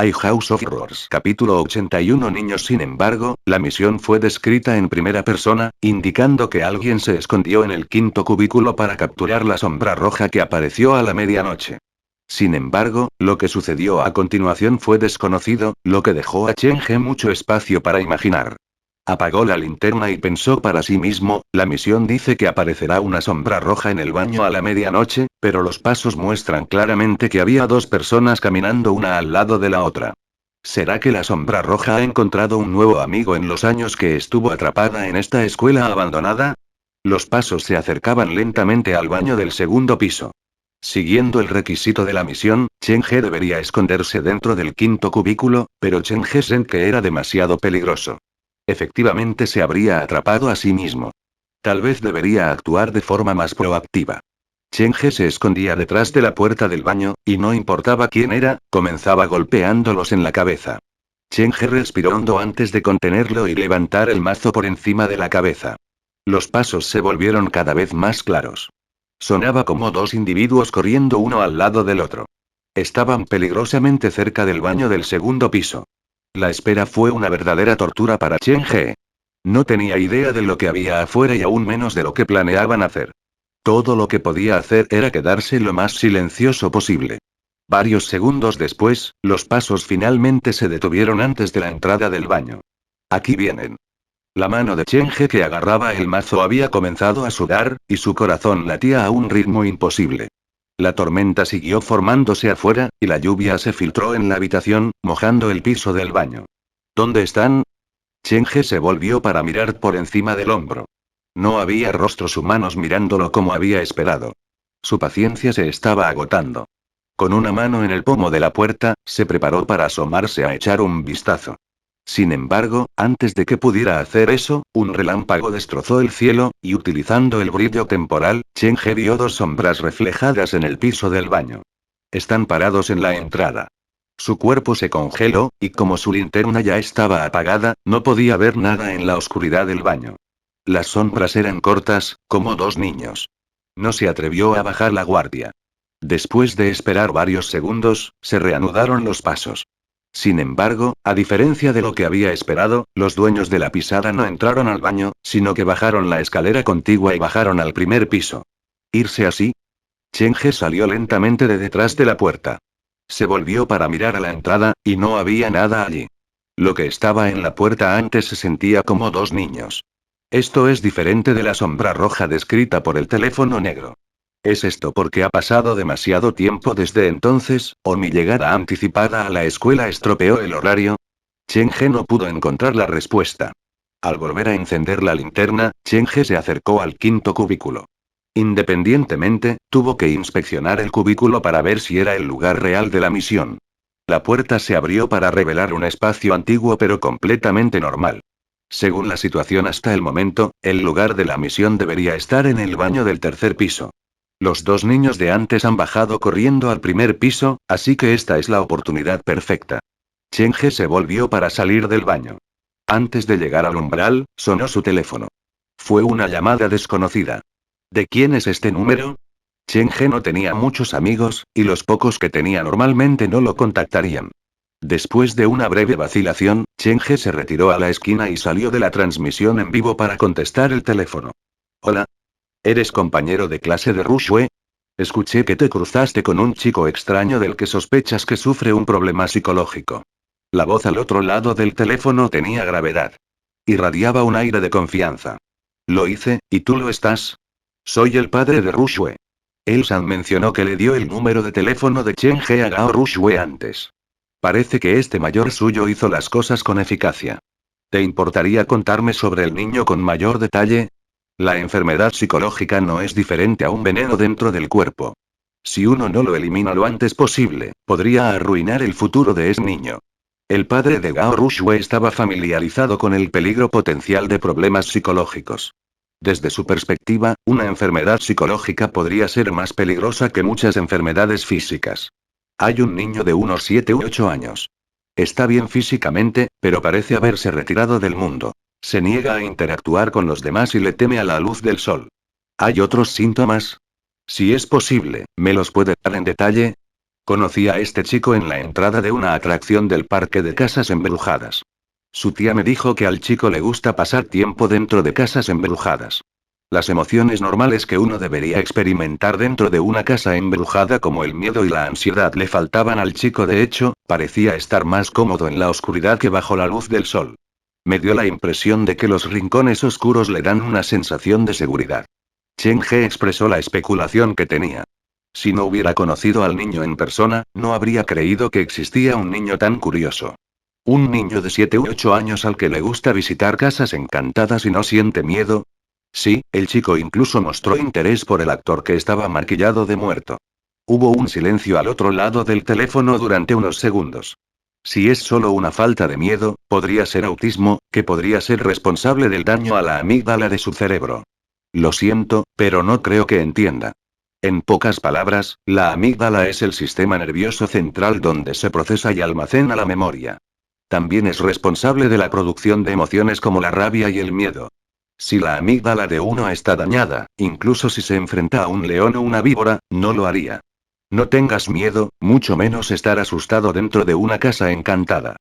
My House of Horrors. Capítulo 81. Niños. Sin embargo, la misión fue descrita en primera persona, indicando que alguien se escondió en el quinto cubículo para capturar la sombra roja que apareció a la medianoche. Sin embargo, lo que sucedió a continuación fue desconocido, lo que dejó a Cheng-He mucho espacio para imaginar. Apagó la linterna y pensó para sí mismo, la misión dice que aparecerá una sombra roja en el baño a la medianoche, pero los pasos muestran claramente que había dos personas caminando una al lado de la otra. ¿Será que la sombra roja ha encontrado un nuevo amigo en los años que estuvo atrapada en esta escuela abandonada? Los pasos se acercaban lentamente al baño del segundo piso. Siguiendo el requisito de la misión, Cheng-He debería esconderse dentro del quinto cubículo, pero Cheng-He sentía que era demasiado peligroso. Efectivamente se habría atrapado a sí mismo. Tal vez debería actuar de forma más proactiva. Cheng-He se escondía detrás de la puerta del baño, y no importaba quién era, comenzaba golpeándolos en la cabeza. Cheng-He respiró hondo antes de contenerlo y levantar el mazo por encima de la cabeza. Los pasos se volvieron cada vez más claros. Sonaba como dos individuos corriendo uno al lado del otro. Estaban peligrosamente cerca del baño del segundo piso. La espera fue una verdadera tortura para Cheng-He. No tenía idea de lo que había afuera y aún menos de lo que planeaban hacer. Todo lo que podía hacer era quedarse lo más silencioso posible. Varios segundos después, los pasos finalmente se detuvieron antes de la entrada del baño. Aquí vienen. La mano de Cheng-He que agarraba el mazo había comenzado a sudar, y su corazón latía a un ritmo imposible. La tormenta siguió formándose afuera, y la lluvia se filtró en la habitación, mojando el piso del baño. ¿Dónde están? Cheng-He se volvió para mirar por encima del hombro. No había rostros humanos mirándolo como había esperado. Su paciencia se estaba agotando. Con una mano en el pomo de la puerta, se preparó para asomarse a echar un vistazo. Sin embargo, antes de que pudiera hacer eso, un relámpago destrozó el cielo, y utilizando el brillo temporal, Cheng-He vio dos sombras reflejadas en el piso del baño. Están parados en la entrada. Su cuerpo se congeló, y como su linterna ya estaba apagada, no podía ver nada en la oscuridad del baño. Las sombras eran cortas, como dos niños. No se atrevió a bajar la guardia. Después de esperar varios segundos, se reanudaron los pasos. Sin embargo, a diferencia de lo que había esperado, los dueños de la pisada no entraron al baño, sino que bajaron la escalera contigua y bajaron al primer piso. ¿Irse así? Cheng-He salió lentamente de detrás de la puerta. Se volvió para mirar a la entrada, y no había nada allí. Lo que estaba en la puerta antes se sentía como dos niños. Esto es diferente de la sombra roja descrita por el teléfono negro. ¿Es esto porque ha pasado demasiado tiempo desde entonces, o mi llegada anticipada a la escuela estropeó el horario? Cheng-He no pudo encontrar la respuesta. Al volver a encender la linterna, Cheng-He se acercó al quinto cubículo. Independientemente, tuvo que inspeccionar el cubículo para ver si era el lugar real de la misión. La puerta se abrió para revelar un espacio antiguo pero completamente normal. Según la situación hasta el momento, el lugar de la misión debería estar en el baño del tercer piso. Los dos niños de antes han bajado corriendo al primer piso, así que esta es la oportunidad perfecta. Cheng-He se volvió para salir del baño. Antes de llegar al umbral, sonó su teléfono. Fue una llamada desconocida. ¿De quién es este número? Cheng-He no tenía muchos amigos, y los pocos que tenía normalmente no lo contactarían. Después de una breve vacilación, Cheng-He se retiró a la esquina y salió de la transmisión en vivo para contestar el teléfono. Hola. ¿Eres compañero de clase de Rushue? Escuché que te cruzaste con un chico extraño del que sospechas que sufre un problema psicológico. La voz al otro lado del teléfono tenía gravedad. Irradiaba un aire de confianza. Lo hice, ¿y tú lo estás? Soy el padre de Rushue. Elsan mencionó que le dio el número de teléfono de Cheng-He a Gao Rushue antes. Parece que este mayor suyo hizo las cosas con eficacia. ¿Te importaría contarme sobre el niño con mayor detalle? La enfermedad psicológica no es diferente a un veneno dentro del cuerpo. Si uno no lo elimina lo antes posible, podría arruinar el futuro de ese niño. El padre de Gao Rushue estaba familiarizado con el peligro potencial de problemas psicológicos. Desde su perspectiva, una enfermedad psicológica podría ser más peligrosa que muchas enfermedades físicas. Hay un niño de unos 7 u 8 años. Está bien físicamente, pero parece haberse retirado del mundo. Se niega a interactuar con los demás y le teme a la luz del sol. ¿Hay otros síntomas? Si es posible, ¿me los puede dar en detalle? Conocí a este chico en la entrada de una atracción del parque de casas embrujadas. Su tía me dijo que al chico le gusta pasar tiempo dentro de casas embrujadas. Las emociones normales que uno debería experimentar dentro de una casa embrujada como el miedo y la ansiedad le faltaban al chico. De hecho, parecía estar más cómodo en la oscuridad que bajo la luz del sol. Me dio la impresión de que los rincones oscuros le dan una sensación de seguridad. Chen He expresó la especulación que tenía. Si no hubiera conocido al niño en persona, no habría creído que existía un niño tan curioso. Un niño de 7 u 8 años al que le gusta visitar casas encantadas y no siente miedo. Sí, el chico incluso mostró interés por el actor que estaba maquillado de muerto. Hubo un silencio al otro lado del teléfono durante unos segundos. Si es solo una falta de miedo, podría ser autismo, que podría ser responsable del daño a la amígdala de su cerebro. Lo siento, pero no creo que entienda. En pocas palabras, la amígdala es el sistema nervioso central donde se procesa y almacena la memoria. También es responsable de la producción de emociones como la rabia y el miedo. Si la amígdala de uno está dañada, incluso si se enfrenta a un león o una víbora, no lo haría. No tengas miedo, mucho menos estar asustado dentro de una casa encantada.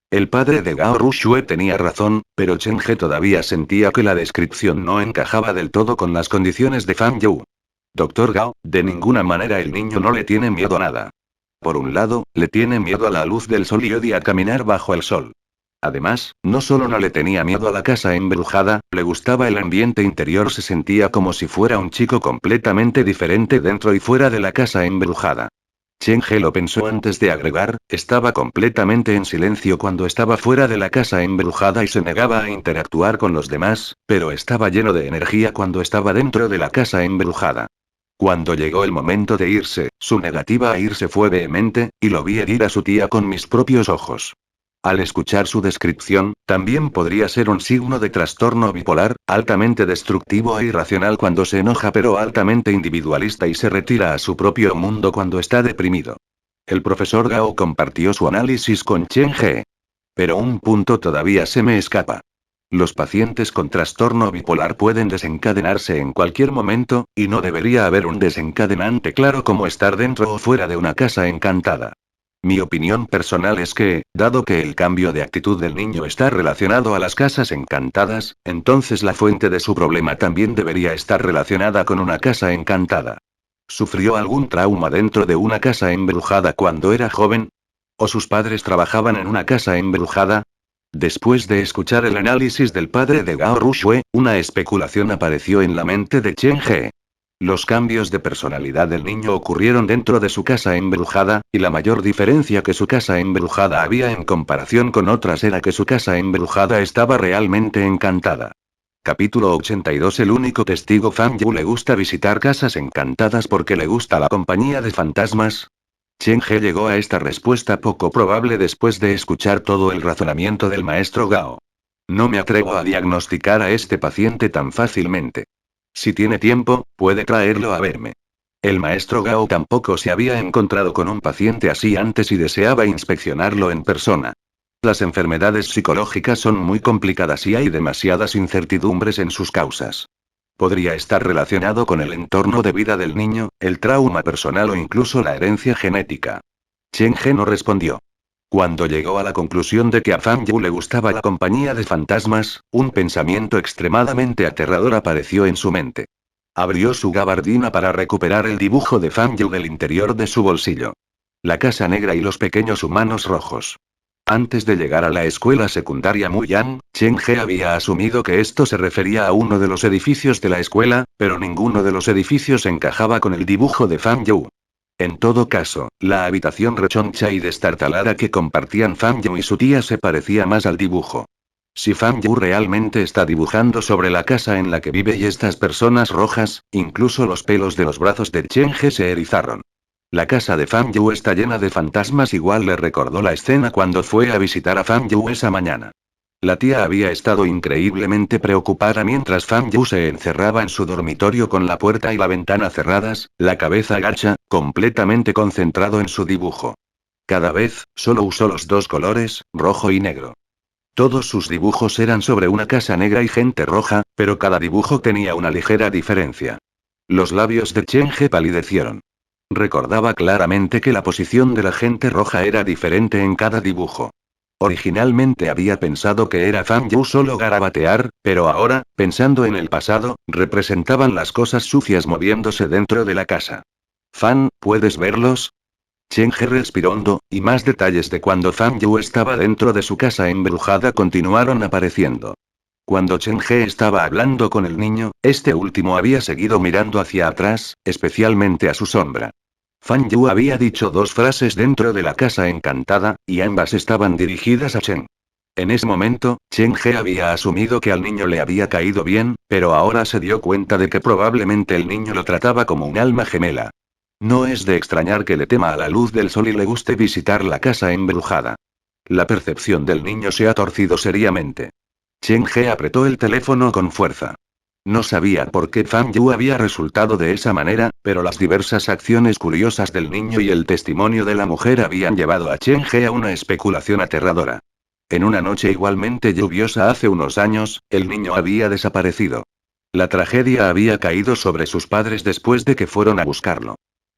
El padre de Gao Rushue tenía razón, pero Chen He todavía sentía que la descripción no encajaba del todo con las condiciones de Fan Yu. Doctor Gao, de ninguna manera el niño no le tiene miedo a nada. Por un lado, le tiene miedo a la luz del sol y odia caminar bajo el sol. Además, no solo no le tenía miedo a la casa embrujada, le gustaba el ambiente interior, se sentía como si fuera un chico completamente diferente dentro y fuera de la casa embrujada. Chen He lo pensó antes de agregar, estaba completamente en silencio cuando estaba fuera de la casa embrujada y se negaba a interactuar con los demás, pero estaba lleno de energía cuando estaba dentro de la casa embrujada. Cuando llegó el momento de irse, su negativa a irse fue vehemente, y lo vi herir a su tía con mis propios ojos. Al escuchar su descripción, también podría ser un signo de trastorno bipolar, altamente destructivo e irracional cuando se enoja pero altamente individualista y se retira a su propio mundo cuando está deprimido. El profesor Gao compartió su análisis con Chen He. Pero un punto todavía se me escapa. Los pacientes con trastorno bipolar pueden desencadenarse en cualquier momento, y no debería haber un desencadenante claro como estar dentro o fuera de una casa encantada. Mi opinión personal es que, dado que el cambio de actitud del niño está relacionado a las casas encantadas, entonces la fuente de su problema también debería estar relacionada con una casa encantada. ¿Sufrió algún trauma dentro de una casa embrujada cuando era joven? ¿O sus padres trabajaban en una casa embrujada? Después de escuchar el análisis del padre de Gao Rushue, una especulación apareció en la mente de Chen He. Los cambios de personalidad del niño ocurrieron dentro de su casa embrujada, y la mayor diferencia que su casa embrujada había en comparación con otras era que su casa embrujada estaba realmente encantada. Capítulo 82. El único testigo. Fan Yu le gusta visitar casas encantadas porque le gusta la compañía de fantasmas. Chen He llegó a esta respuesta poco probable después de escuchar todo el razonamiento del maestro Gao. No me atrevo a diagnosticar a este paciente tan fácilmente. Si tiene tiempo, puede traerlo a verme. El maestro Gao tampoco se había encontrado con un paciente así antes y deseaba inspeccionarlo en persona. Las enfermedades psicológicas son muy complicadas y hay demasiadas incertidumbres en sus causas. Podría estar relacionado con el entorno de vida del niño, el trauma personal o incluso la herencia genética. Chen He no respondió. Cuando llegó a la conclusión de que a Fan Yu le gustaba la compañía de fantasmas, un pensamiento extremadamente aterrador apareció en su mente. Abrió su gabardina para recuperar el dibujo de Fan Yu del interior de su bolsillo. La casa negra y los pequeños humanos rojos. Antes de llegar a la escuela secundaria Muyang, Chen He había asumido que esto se refería a uno de los edificios de la escuela, pero ninguno de los edificios encajaba con el dibujo de Fan Yu. En todo caso, la habitación rechoncha y destartalada que compartían Fan Yu y su tía se parecía más al dibujo. Si Fan Yu realmente está dibujando sobre la casa en la que vive y estas personas rojas, incluso los pelos de los brazos de Chen He se erizaron. La casa de Fan Yu está llena de fantasmas, igual le recordó la escena cuando fue a visitar a Fan Yu esa mañana. La tía había estado increíblemente preocupada mientras Fan Yu se encerraba en su dormitorio con la puerta y la ventana cerradas, la cabeza gacha, completamente concentrado en su dibujo. Cada vez, solo usó los dos colores, rojo y negro. Todos sus dibujos eran sobre una casa negra y gente roja, pero cada dibujo tenía una ligera diferencia. Los labios de Chen He palidecieron. Recordaba claramente que la posición de la gente roja era diferente en cada dibujo. Originalmente había pensado que era Fan Yu solo garabatear, pero ahora, pensando en el pasado, representaban las cosas sucias moviéndose dentro de la casa. Fan, ¿puedes verlos? Chen He respiró hondo, y más detalles de cuando Fan Yu estaba dentro de su casa embrujada continuaron apareciendo. Cuando Chen He estaba hablando con el niño, este último había seguido mirando hacia atrás, especialmente a su sombra. Fan Yu había dicho dos frases dentro de la casa encantada, y ambas estaban dirigidas a Chen. En ese momento, Chen He había asumido que al niño le había caído bien, pero ahora se dio cuenta de que probablemente el niño lo trataba como un alma gemela. No es de extrañar que le tema a la luz del sol y le guste visitar la casa embrujada. La percepción del niño se ha torcido seriamente. Chen He apretó el teléfono con fuerza. No sabía por qué Fan Yu había resultado de esa manera, pero las diversas acciones curiosas del niño y el testimonio de la mujer habían llevado a Chen He a una especulación aterradora. En una noche igualmente lluviosa hace unos años, el niño había desaparecido. La tragedia había caído sobre sus padres después de que fueron a buscarlo.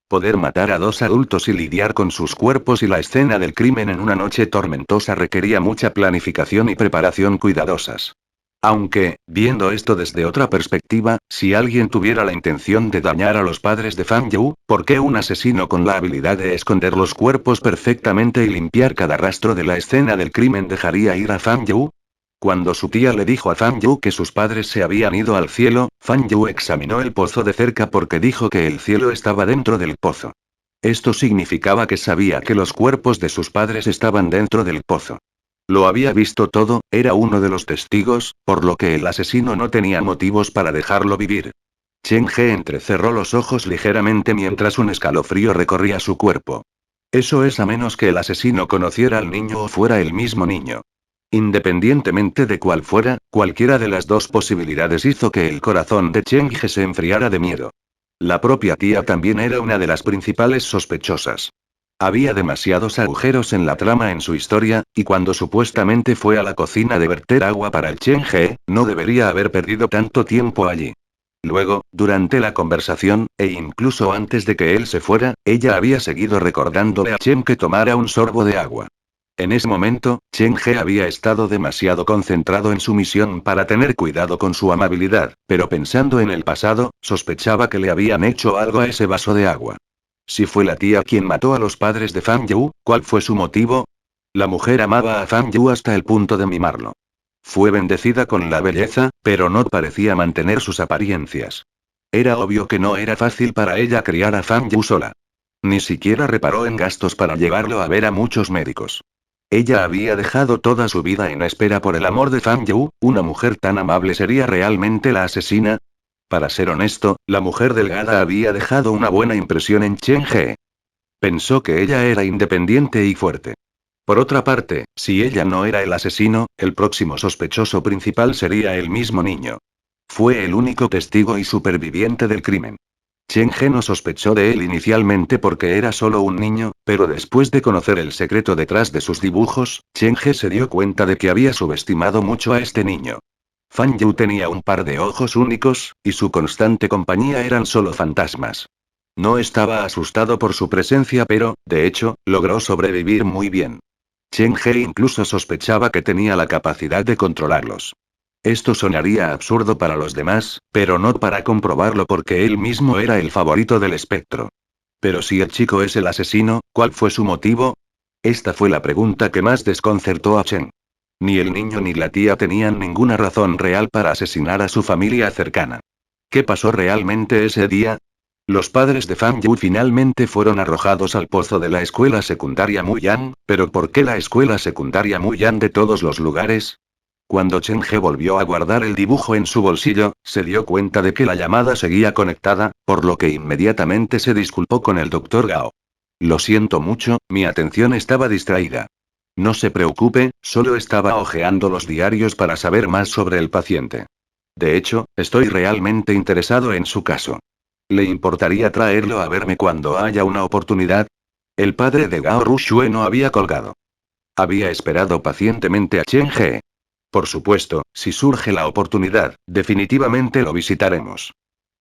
Poder matar a dos adultos y lidiar con sus cuerpos y la escena del crimen en una noche tormentosa requería mucha planificación y preparación cuidadosas. Aunque, viendo esto desde otra perspectiva, si alguien tuviera la intención de dañar a los padres de Fan Yu, ¿por qué un asesino con la habilidad de esconder los cuerpos perfectamente y limpiar cada rastro de la escena del crimen dejaría ir a Fan Yu? Cuando su tía le dijo a Fan Yu que sus padres se habían ido al cielo, Fan Yu examinó el pozo de cerca porque dijo que el cielo estaba dentro del pozo. Esto significaba que sabía que los cuerpos de sus padres estaban dentro del pozo. Lo había visto todo, era uno de los testigos, por lo que el asesino no tenía motivos para dejarlo vivir. Chen He entrecerró los ojos ligeramente mientras un escalofrío recorría su cuerpo. Eso es a menos que el asesino conociera al niño o fuera el mismo niño. Independientemente de cuál fuera, cualquiera de las dos posibilidades hizo que el corazón de Chen He se enfriara de miedo. La propia tía también era una de las principales sospechosas. Había demasiados agujeros en la trama en su historia, y cuando supuestamente fue a la cocina de verter agua para el Chen He, no debería haber perdido tanto tiempo allí. Luego, durante la conversación, e incluso antes de que él se fuera, ella había seguido recordándole a Chen que tomara un sorbo de agua. En ese momento, Chen He había estado demasiado concentrado en su misión para tener cuidado con su amabilidad, pero pensando en el pasado, sospechaba que le habían hecho algo a ese vaso de agua. Si fue la tía quien mató a los padres de Fan Yu, ¿cuál fue su motivo? La mujer amaba a Fan Yu hasta el punto de mimarlo. Fue bendecida con la belleza, pero no parecía mantener sus apariencias. Era obvio que no era fácil para ella criar a Fan Yu sola. Ni siquiera reparó en gastos para llevarlo a ver a muchos médicos. Ella había dejado toda su vida en espera por el amor de Fan Yu, una mujer tan amable sería realmente la asesina. Para ser honesto, la mujer delgada había dejado una buena impresión en Chen He. Pensó que ella era independiente y fuerte. Por otra parte, si ella no era el asesino, el próximo sospechoso principal sería el mismo niño. Fue el único testigo y superviviente del crimen. Chen He no sospechó de él inicialmente porque era solo un niño, pero después de conocer el secreto detrás de sus dibujos, Chen He se dio cuenta de que había subestimado mucho a este niño. Fan Yu tenía un par de ojos únicos, y su constante compañía eran solo fantasmas. No estaba asustado por su presencia, pero, de hecho, logró sobrevivir muy bien. Chen He incluso sospechaba que tenía la capacidad de controlarlos. Esto sonaría absurdo para los demás, pero no para comprobarlo porque él mismo era el favorito del espectro. Pero si el chico es el asesino, ¿cuál fue su motivo? Esta fue la pregunta que más desconcertó a Chen. Ni el niño ni la tía tenían ninguna razón real para asesinar a su familia cercana. ¿Qué pasó realmente ese día? Los padres de Fan Yu finalmente fueron arrojados al pozo de la escuela secundaria Muyan, pero ¿por qué la escuela secundaria Muyan de todos los lugares? Cuando Chen He volvió a guardar el dibujo en su bolsillo, se dio cuenta de que la llamada seguía conectada, por lo que inmediatamente se disculpó con el Dr. Gao. Lo siento mucho, mi atención estaba distraída. No se preocupe, solo estaba hojeando los diarios para saber más sobre el paciente. De hecho, estoy realmente interesado en su caso. ¿Le importaría traerlo a verme cuando haya una oportunidad? El padre de Gao Rushue no había colgado. Había esperado pacientemente a Chen He. Por supuesto, si surge la oportunidad, definitivamente lo visitaremos.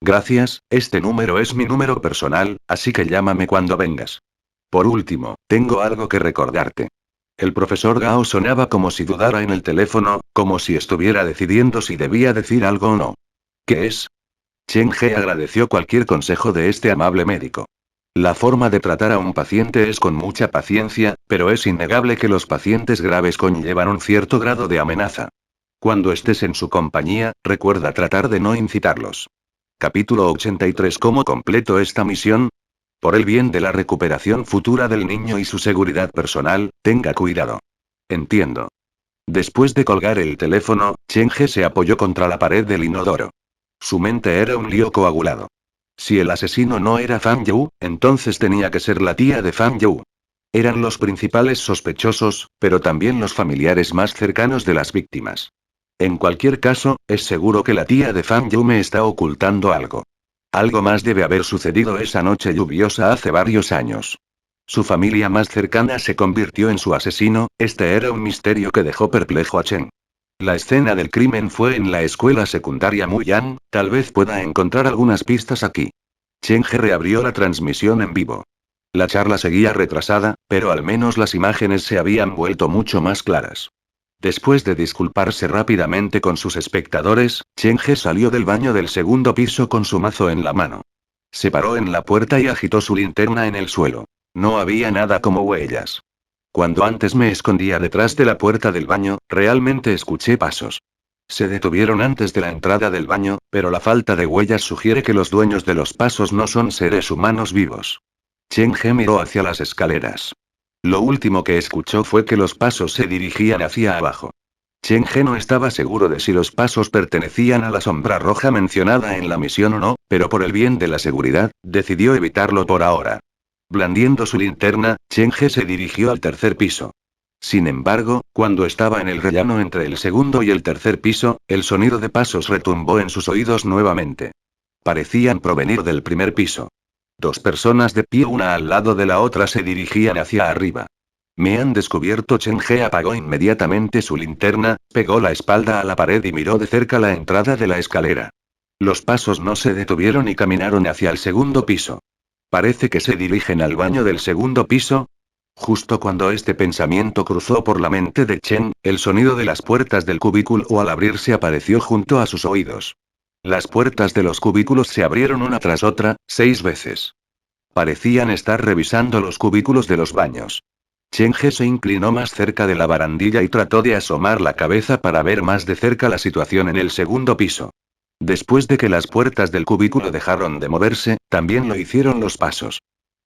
Gracias, este número es mi número personal, así que llámame cuando vengas. Por último, tengo algo que recordarte. El profesor Gao sonaba como si dudara en el teléfono, como si estuviera decidiendo si debía decir algo o no. ¿Qué es? Chen He agradeció cualquier consejo de este amable médico. La forma de tratar a un paciente es con mucha paciencia, pero es innegable que los pacientes graves conllevan un cierto grado de amenaza. Cuando estés en su compañía, recuerda tratar de no incitarlos. Capítulo 83. ¿Cómo completo esta misión? Por el bien de la recuperación futura del niño y su seguridad personal, tenga cuidado. Entiendo. Después de colgar el teléfono, Chen He se apoyó contra la pared del inodoro. Su mente era un lío coagulado. Si el asesino no era Fan Yu, entonces tenía que ser la tía de Fan Yu. Eran los principales sospechosos, pero también los familiares más cercanos de las víctimas. En cualquier caso, es seguro que la tía de Fan Yu me está ocultando algo. Algo más debe haber sucedido esa noche lluviosa hace varios años. Su familia más cercana se convirtió en su asesino, este era un misterio que dejó perplejo a Chen. La escena del crimen fue en la escuela secundaria Muyan, tal vez pueda encontrar algunas pistas aquí. Chen He reabrió la transmisión en vivo. La charla seguía retrasada, pero al menos las imágenes se habían vuelto mucho más claras. Después de disculparse rápidamente con sus espectadores, Chen He salió del baño del segundo piso con su mazo en la mano. Se paró en la puerta y agitó su linterna en el suelo. No había nada como huellas. Cuando antes me escondía detrás de la puerta del baño, realmente escuché pasos. Se detuvieron antes de la entrada del baño, pero la falta de huellas sugiere que los dueños de los pasos no son seres humanos vivos. Chen He miró hacia las escaleras. Lo último que escuchó fue que los pasos se dirigían hacia abajo. Chen He no estaba seguro de si los pasos pertenecían a la sombra roja mencionada en la misión o no, pero por el bien de la seguridad, decidió evitarlo por ahora. Blandiendo su linterna, Chen He se dirigió al tercer piso. Sin embargo, cuando estaba en el rellano entre el segundo y el tercer piso, el sonido de pasos retumbó en sus oídos nuevamente. Parecían provenir del primer piso. Dos personas de pie una al lado de la otra se dirigían hacia arriba. Me han descubierto. Chen He apagó inmediatamente su linterna, pegó la espalda a la pared y miró de cerca la entrada de la escalera. Los pasos no se detuvieron y caminaron hacia el segundo piso. Parece que se dirigen al baño del segundo piso. Justo cuando este pensamiento cruzó por la mente de Chen, el sonido de las puertas del cubículo al abrirse apareció junto a sus oídos. Las puertas de los cubículos se abrieron una tras otra, 6 veces. Parecían estar revisando los cubículos de los baños. Chen He se inclinó más cerca de la barandilla y trató de asomar la cabeza para ver más de cerca la situación en el segundo piso. Después de que las puertas del cubículo dejaron de moverse, también lo hicieron los pasos.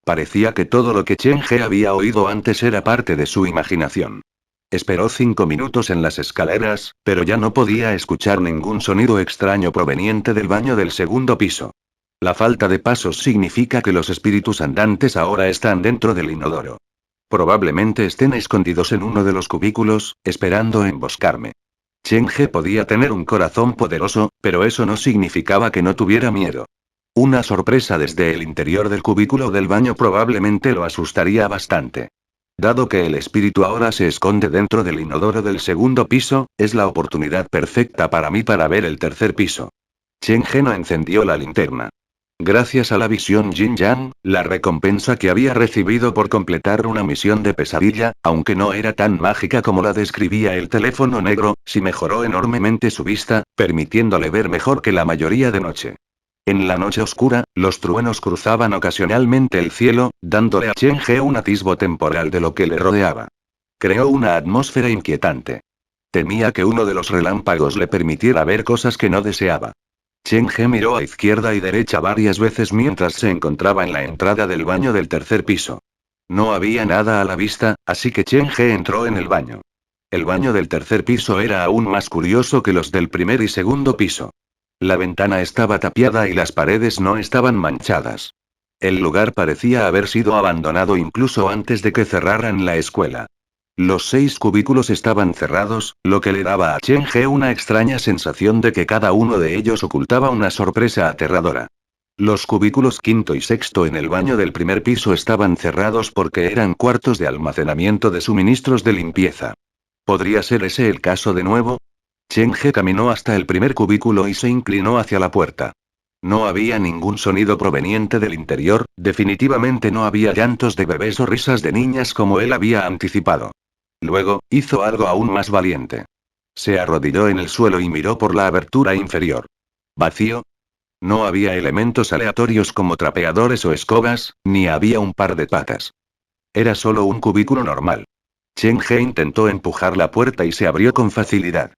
Parecía que todo lo que Chen He había oído antes era parte de su imaginación. Esperó 5 minutos en las escaleras, pero ya no podía escuchar ningún sonido extraño proveniente del baño del segundo piso. La falta de pasos significa que los espíritus andantes ahora están dentro del inodoro. Probablemente estén escondidos en uno de los cubículos, esperando emboscarme. Chen He podía tener un corazón poderoso, pero eso no significaba que no tuviera miedo. Una sorpresa desde el interior del cubículo del baño probablemente lo asustaría bastante. Dado que el espíritu ahora se esconde dentro del inodoro del segundo piso, es la oportunidad perfecta para mí para ver el tercer piso. Chen He no encendió la linterna. Gracias a la visión Jin Yang, la recompensa que había recibido por completar una misión de pesadilla, aunque no era tan mágica como la describía el teléfono negro, sí mejoró enormemente su vista, permitiéndole ver mejor que la mayoría de noche. En la noche oscura, los truenos cruzaban ocasionalmente el cielo, dándole a Chen He un atisbo temporal de lo que le rodeaba. Creó una atmósfera inquietante. Temía que uno de los relámpagos le permitiera ver cosas que no deseaba. Chen He miró a izquierda y derecha varias veces mientras se encontraba en la entrada del baño del tercer piso. No había nada a la vista, así que Chen He entró en el baño. El baño del tercer piso era aún más curioso que los del primer y segundo piso. La ventana estaba tapiada y las paredes no estaban manchadas. El lugar parecía haber sido abandonado incluso antes de que cerraran la escuela. Los 6 cubículos estaban cerrados, lo que le daba a Chen He una extraña sensación de que cada uno de ellos ocultaba una sorpresa aterradora. Los cubículos quinto y sexto en el baño del primer piso estaban cerrados porque eran cuartos de almacenamiento de suministros de limpieza. ¿Podría ser ese el caso de nuevo? Chen He caminó hasta el primer cubículo y se inclinó hacia la puerta. No había ningún sonido proveniente del interior, definitivamente no había llantos de bebés o risas de niñas como él había anticipado. Luego, hizo algo aún más valiente. Se arrodilló en el suelo y miró por la abertura inferior. ¿Vacío? No había elementos aleatorios como trapeadores o escobas, ni había un par de patas. Era solo un cubículo normal. Chen He intentó empujar la puerta y se abrió con facilidad.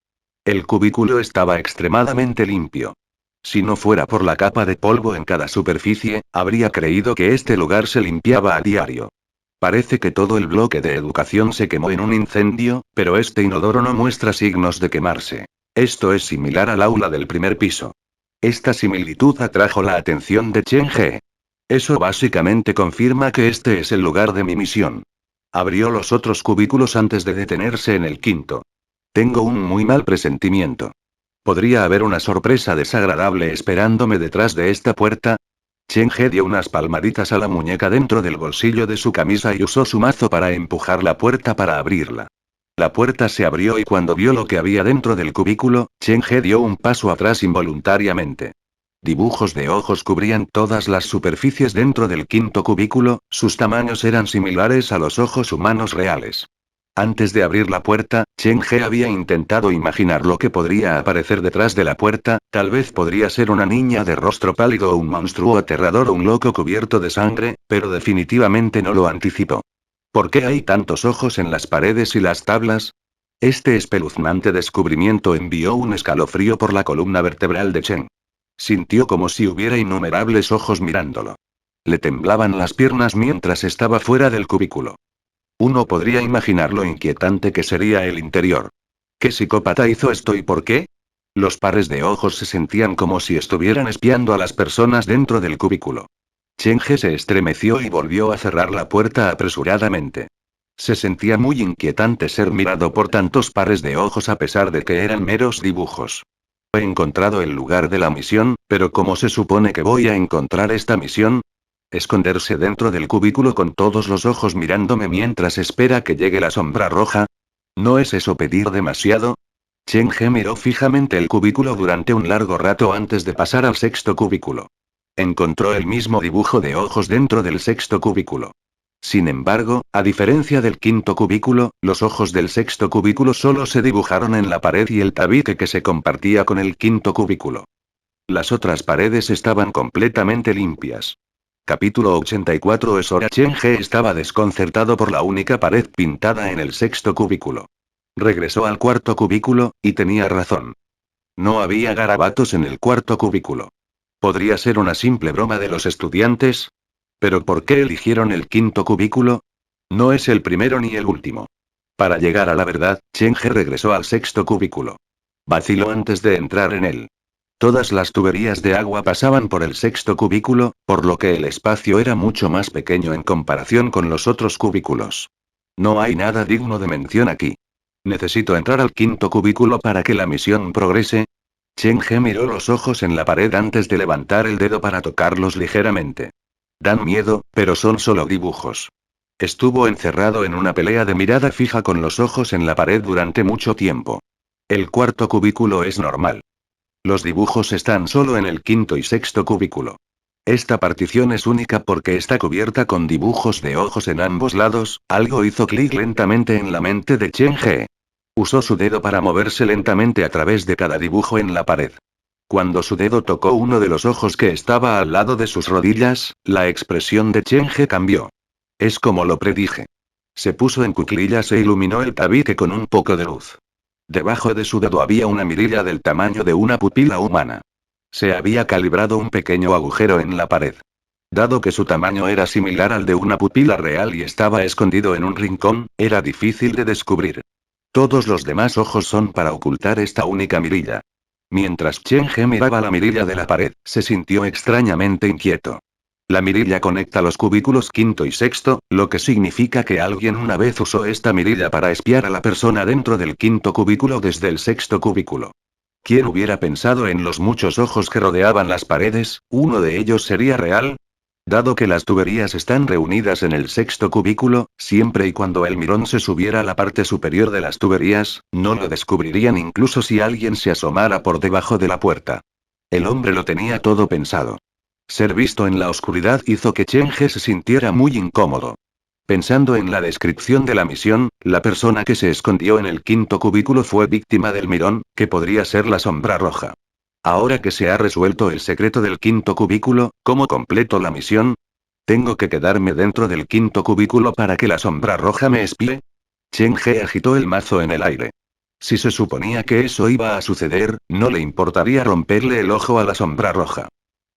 El cubículo estaba extremadamente limpio. Si no fuera por la capa de polvo en cada superficie, habría creído que este lugar se limpiaba a diario. Parece que todo el bloque de educación se quemó en un incendio, pero este inodoro no muestra signos de quemarse. Esto es similar al aula del primer piso. Esta similitud atrajo la atención de Chen He. Eso básicamente confirma que este es el lugar de mi misión. Abrió los otros cubículos antes de detenerse en el quinto. Tengo un muy mal presentimiento. ¿Podría haber una sorpresa desagradable esperándome detrás de esta puerta? Chen He dio unas palmaditas a la muñeca dentro del bolsillo de su camisa y usó su mazo para empujar la puerta para abrirla. La puerta se abrió y cuando vio lo que había dentro del cubículo, Chen He dio un paso atrás involuntariamente. Dibujos de ojos cubrían todas las superficies dentro del quinto cubículo, sus tamaños eran similares a los ojos humanos reales. Antes de abrir la puerta, Chen He había intentado imaginar lo que podría aparecer detrás de la puerta, tal vez podría ser una niña de rostro pálido o un monstruo aterrador o un loco cubierto de sangre, pero definitivamente no lo anticipó. ¿Por qué hay tantos ojos en las paredes y las tablas? Este espeluznante descubrimiento envió un escalofrío por la columna vertebral de Chen. Sintió como si hubiera innumerables ojos mirándolo. Le temblaban las piernas mientras estaba fuera del cubículo. Uno podría imaginar lo inquietante que sería el interior. ¿Qué psicópata hizo esto y por qué? Los pares de ojos se sentían como si estuvieran espiando a las personas dentro del cubículo. Chen He se estremeció y volvió a cerrar la puerta apresuradamente. Se sentía muy inquietante ser mirado por tantos pares de ojos a pesar de que eran meros dibujos. He encontrado el lugar de la misión, pero ¿cómo se supone que voy a encontrar esta misión? ¿Esconderse dentro del cubículo con todos los ojos mirándome mientras espera que llegue la sombra roja? ¿No es eso pedir demasiado? Chen He miró fijamente el cubículo durante un largo rato antes de pasar al sexto cubículo. Encontró el mismo dibujo de ojos dentro del sexto cubículo. Sin embargo, a diferencia del quinto cubículo, los ojos del sexto cubículo solo se dibujaron en la pared y el tabique que se compartía con el quinto cubículo. Las otras paredes estaban completamente limpias. Capítulo 84 Es hora. Chen He estaba desconcertado por la única pared pintada en el sexto cubículo. Regresó al cuarto cubículo, y tenía razón. No había garabatos en el cuarto cubículo. ¿Podría ser una simple broma de los estudiantes? ¿Pero por qué eligieron el quinto cubículo? No es el primero ni el último. Para llegar a la verdad, Chen He regresó al sexto cubículo. Vaciló antes de entrar en él. Todas las tuberías de agua pasaban por el sexto cubículo, por lo que el espacio era mucho más pequeño en comparación con los otros cubículos. No hay nada digno de mención aquí. ¿Necesito entrar al quinto cubículo para que la misión progrese? Chen He miró los ojos en la pared antes de levantar el dedo para tocarlos ligeramente. Dan miedo, pero son solo dibujos. Estuvo encerrado en una pelea de mirada fija con los ojos en la pared durante mucho tiempo. El cuarto cubículo es normal. Los dibujos están solo en el quinto y sexto cubículo. Esta partición es única porque está cubierta con dibujos de ojos en ambos lados. Algo hizo clic lentamente en la mente de Chen He. Usó su dedo para moverse lentamente a través de cada dibujo en la pared. Cuando su dedo tocó uno de los ojos que estaba al lado de sus rodillas, la expresión de Chen He cambió. Es como lo predije. Se puso en cuclillas e iluminó el tabique con un poco de luz. Debajo de su dedo había una mirilla del tamaño de una pupila humana. Se había calibrado un pequeño agujero en la pared. Dado que su tamaño era similar al de una pupila real y estaba escondido en un rincón, era difícil de descubrir. Todos los demás ojos son para ocultar esta única mirilla. Mientras Chen He miraba la mirilla de la pared, se sintió extrañamente inquieto. La mirilla conecta los cubículos quinto y sexto, lo que significa que alguien una vez usó esta mirilla para espiar a la persona dentro del quinto cubículo desde el sexto cubículo. ¿Quién hubiera pensado en los muchos ojos que rodeaban las paredes? ¿Uno de ellos sería real? Dado que las tuberías están reunidas en el sexto cubículo, siempre y cuando el mirón se subiera a la parte superior de las tuberías, no lo descubrirían incluso si alguien se asomara por debajo de la puerta. El hombre lo tenía todo pensado. Ser visto en la oscuridad hizo que Chen He se sintiera muy incómodo. Pensando en la descripción de la misión, la persona que se escondió en el quinto cubículo fue víctima del mirón, que podría ser la sombra roja. Ahora que se ha resuelto el secreto del quinto cubículo, ¿cómo completo la misión? ¿Tengo que quedarme dentro del quinto cubículo para que la sombra roja me espíe? Chen He agitó el mazo en el aire. Si se suponía que eso iba a suceder, no le importaría romperle el ojo a la sombra roja.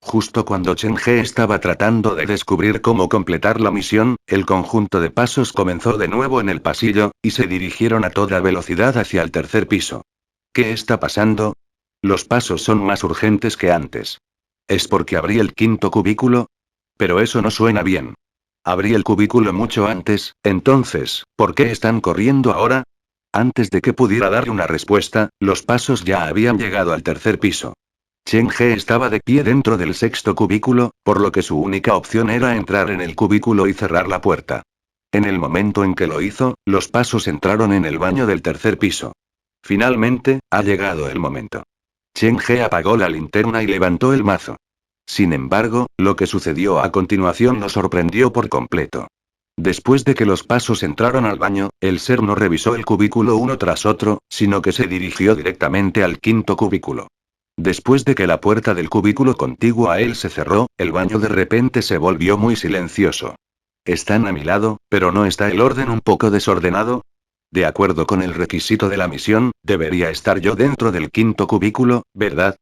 Justo cuando Chen He estaba tratando de descubrir cómo completar la misión, el conjunto de pasos comenzó de nuevo en el pasillo, y se dirigieron a toda velocidad hacia el tercer piso. ¿Qué está pasando? Los pasos son más urgentes que antes. ¿Es porque abrí el quinto cubículo? Pero eso no suena bien. Abrí el cubículo mucho antes, entonces, ¿por qué están corriendo ahora? Antes de que pudiera darle una respuesta, los pasos ya habían llegado al tercer piso. Chen He estaba de pie dentro del sexto cubículo, por lo que su única opción era entrar en el cubículo y cerrar la puerta. En el momento en que lo hizo, los pasos entraron en el baño del tercer piso. Finalmente, ha llegado el momento. Chen He apagó la linterna y levantó el mazo. Sin embargo, lo que sucedió a continuación lo sorprendió por completo. Después de que los pasos entraron al baño, el ser no revisó el cubículo uno tras otro, sino que se dirigió directamente al quinto cubículo. Después de que la puerta del cubículo contiguo a él se cerró, el baño de repente se volvió muy silencioso. Están a mi lado, pero ¿no está el orden un poco desordenado? De acuerdo con el requisito de la misión, debería estar yo dentro del quinto cubículo, ¿verdad?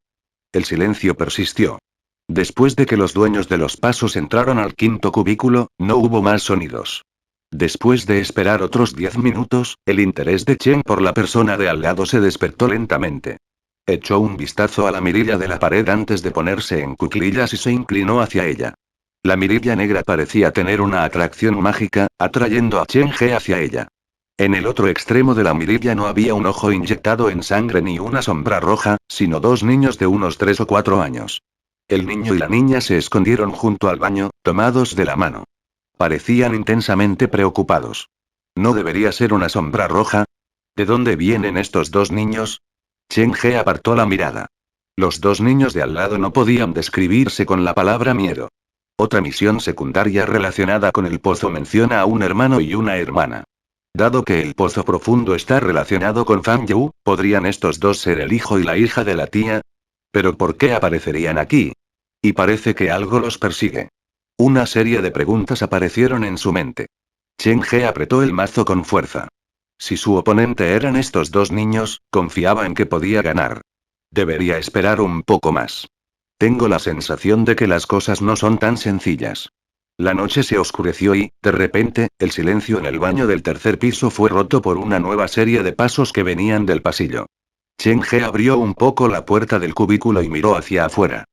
El silencio persistió. Después de que los dueños de los pasos entraron al quinto cubículo, no hubo más sonidos. Después de esperar otros 10 minutos, el interés de Chen por la persona de al lado se despertó lentamente. Echó un vistazo a la mirilla de la pared antes de ponerse en cuclillas y se inclinó hacia ella. La mirilla negra parecía tener una atracción mágica, atrayendo a Chen He hacia ella. En el otro extremo de la mirilla no había un ojo inyectado en sangre ni una sombra roja, sino dos niños de unos 3 o 4 años. El niño y la niña se escondieron junto al baño, tomados de la mano. Parecían intensamente preocupados. ¿No debería ser una sombra roja? ¿De dónde vienen estos dos niños? Chen He apartó la mirada. Los dos niños de al lado no podían describirse con la palabra miedo. Otra misión secundaria relacionada con el pozo menciona a un hermano y una hermana. Dado que el pozo profundo está relacionado con Fan Yu, ¿podrían estos dos ser el hijo y la hija de la tía? ¿Pero por qué aparecerían aquí? Y parece que algo los persigue. Una serie de preguntas aparecieron en su mente. Chen He apretó el mazo con fuerza. Si su oponente eran estos dos niños, confiaba en que podía ganar. Debería esperar un poco más. Tengo la sensación de que las cosas no son tan sencillas. La noche se oscureció y, de repente, el silencio en el baño del tercer piso fue roto por una nueva serie de pasos que venían del pasillo. Chen He abrió un poco la puerta del cubículo y miró hacia afuera.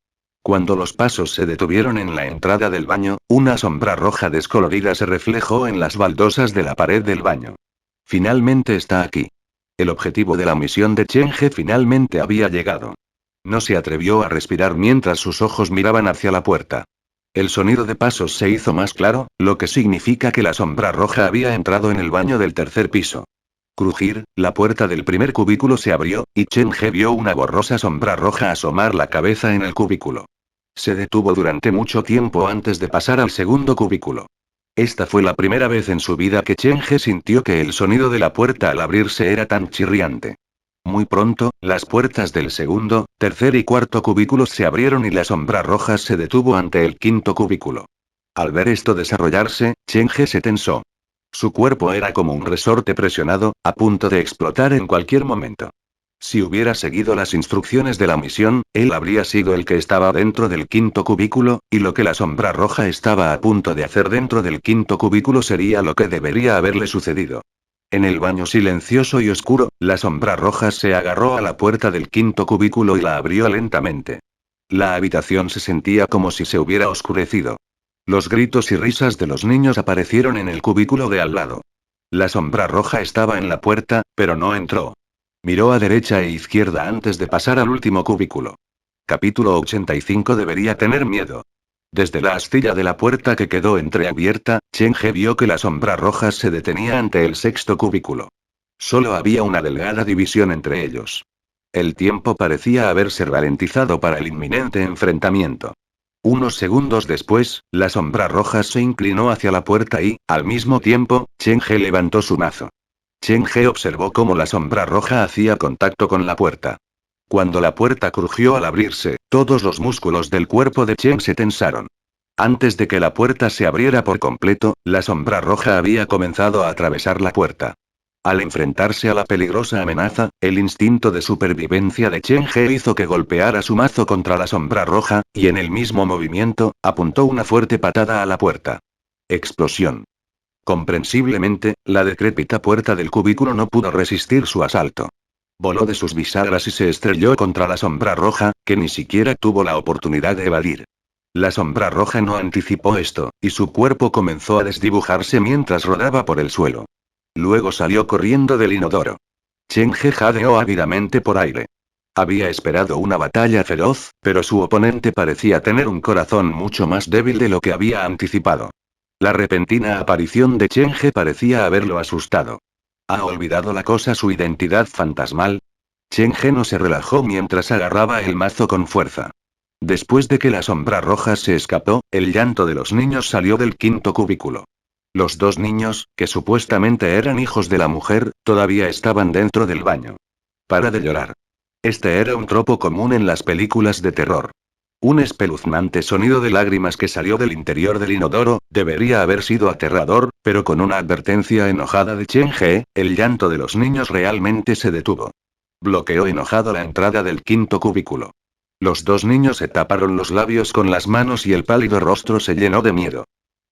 Cuando los pasos se detuvieron en la entrada del baño, una sombra roja descolorida se reflejó en las baldosas de la pared del baño. Finalmente está aquí. El objetivo de la misión de Chen He finalmente había llegado. No se atrevió a respirar mientras sus ojos miraban hacia la puerta. El sonido de pasos se hizo más claro, lo que significa que la sombra roja había entrado en el baño del tercer piso. Crujir, la puerta del primer cubículo se abrió, y Chen He vio una borrosa sombra roja asomar la cabeza en el cubículo. Se detuvo durante mucho tiempo antes de pasar al segundo cubículo. Esta fue la primera vez en su vida que Chen He sintió que el sonido de la puerta al abrirse era tan chirriante. Muy pronto, las puertas del segundo, tercer y cuarto cubículos se abrieron y la sombra roja se detuvo ante el quinto cubículo. Al ver esto desarrollarse, Chen He se tensó. Su cuerpo era como un resorte presionado, a punto de explotar en cualquier momento. Si hubiera seguido las instrucciones de la misión, él habría sido el que estaba dentro del quinto cubículo, y lo que la sombra roja estaba a punto de hacer dentro del quinto cubículo sería lo que debería haberle sucedido. En el baño silencioso y oscuro, la sombra roja se agarró a la puerta del quinto cubículo y la abrió lentamente. La habitación se sentía como si se hubiera oscurecido. Los gritos y risas de los niños aparecieron en el cubículo de al lado. La sombra roja estaba en la puerta, pero no entró. Miró a derecha e izquierda antes de pasar al último cubículo. Capítulo 85. Debería tener miedo. Desde la astilla de la puerta que quedó entreabierta, Chen He vio que la sombra roja se detenía ante el sexto cúbiculo. Solo había una delgada división entre ellos. El tiempo parecía haberse ralentizado para el inminente enfrentamiento. Unos segundos después, la sombra roja se inclinó hacia la puerta y, al mismo tiempo, Chen He levantó su mazo. Chen He observó cómo la sombra roja hacía contacto con la puerta. Cuando la puerta crujió al abrirse, todos los músculos del cuerpo de Chen se tensaron. Antes de que la puerta se abriera por completo, la sombra roja había comenzado a atravesar la puerta. Al enfrentarse a la peligrosa amenaza, el instinto de supervivencia de Chen He hizo que golpeara su mazo contra la sombra roja, y en el mismo movimiento, apuntó una fuerte patada a la puerta. Explosión. Comprensiblemente, la decrépita puerta del cubículo no pudo resistir su asalto. Voló de sus bisagras y se estrelló contra la sombra roja, que ni siquiera tuvo la oportunidad de evadir. La sombra roja no anticipó esto, y su cuerpo comenzó a desdibujarse mientras rodaba por el suelo. Luego salió corriendo del inodoro. Chen He jadeó ávidamente por aire. Había esperado una batalla feroz, pero su oponente parecía tener un corazón mucho más débil de lo que había anticipado. La repentina aparición de Chen He parecía haberlo asustado. ¿Ha olvidado la cosa su identidad fantasmal? Chen He no se relajó mientras agarraba el mazo con fuerza. Después de que la sombra roja se escapó, el llanto de los niños salió del quinto cubículo. Los dos niños, que supuestamente eran hijos de la mujer, todavía estaban dentro del baño. Para de llorar. Este era un tropo común en las películas de terror. Un espeluznante sonido de lágrimas que salió del interior del inodoro, debería haber sido aterrador, pero con una advertencia enojada de Chen He, el llanto de los niños realmente se detuvo. Bloqueó enojado la entrada del quinto cubículo. Los dos niños se taparon los labios con las manos y el pálido rostro se llenó de miedo.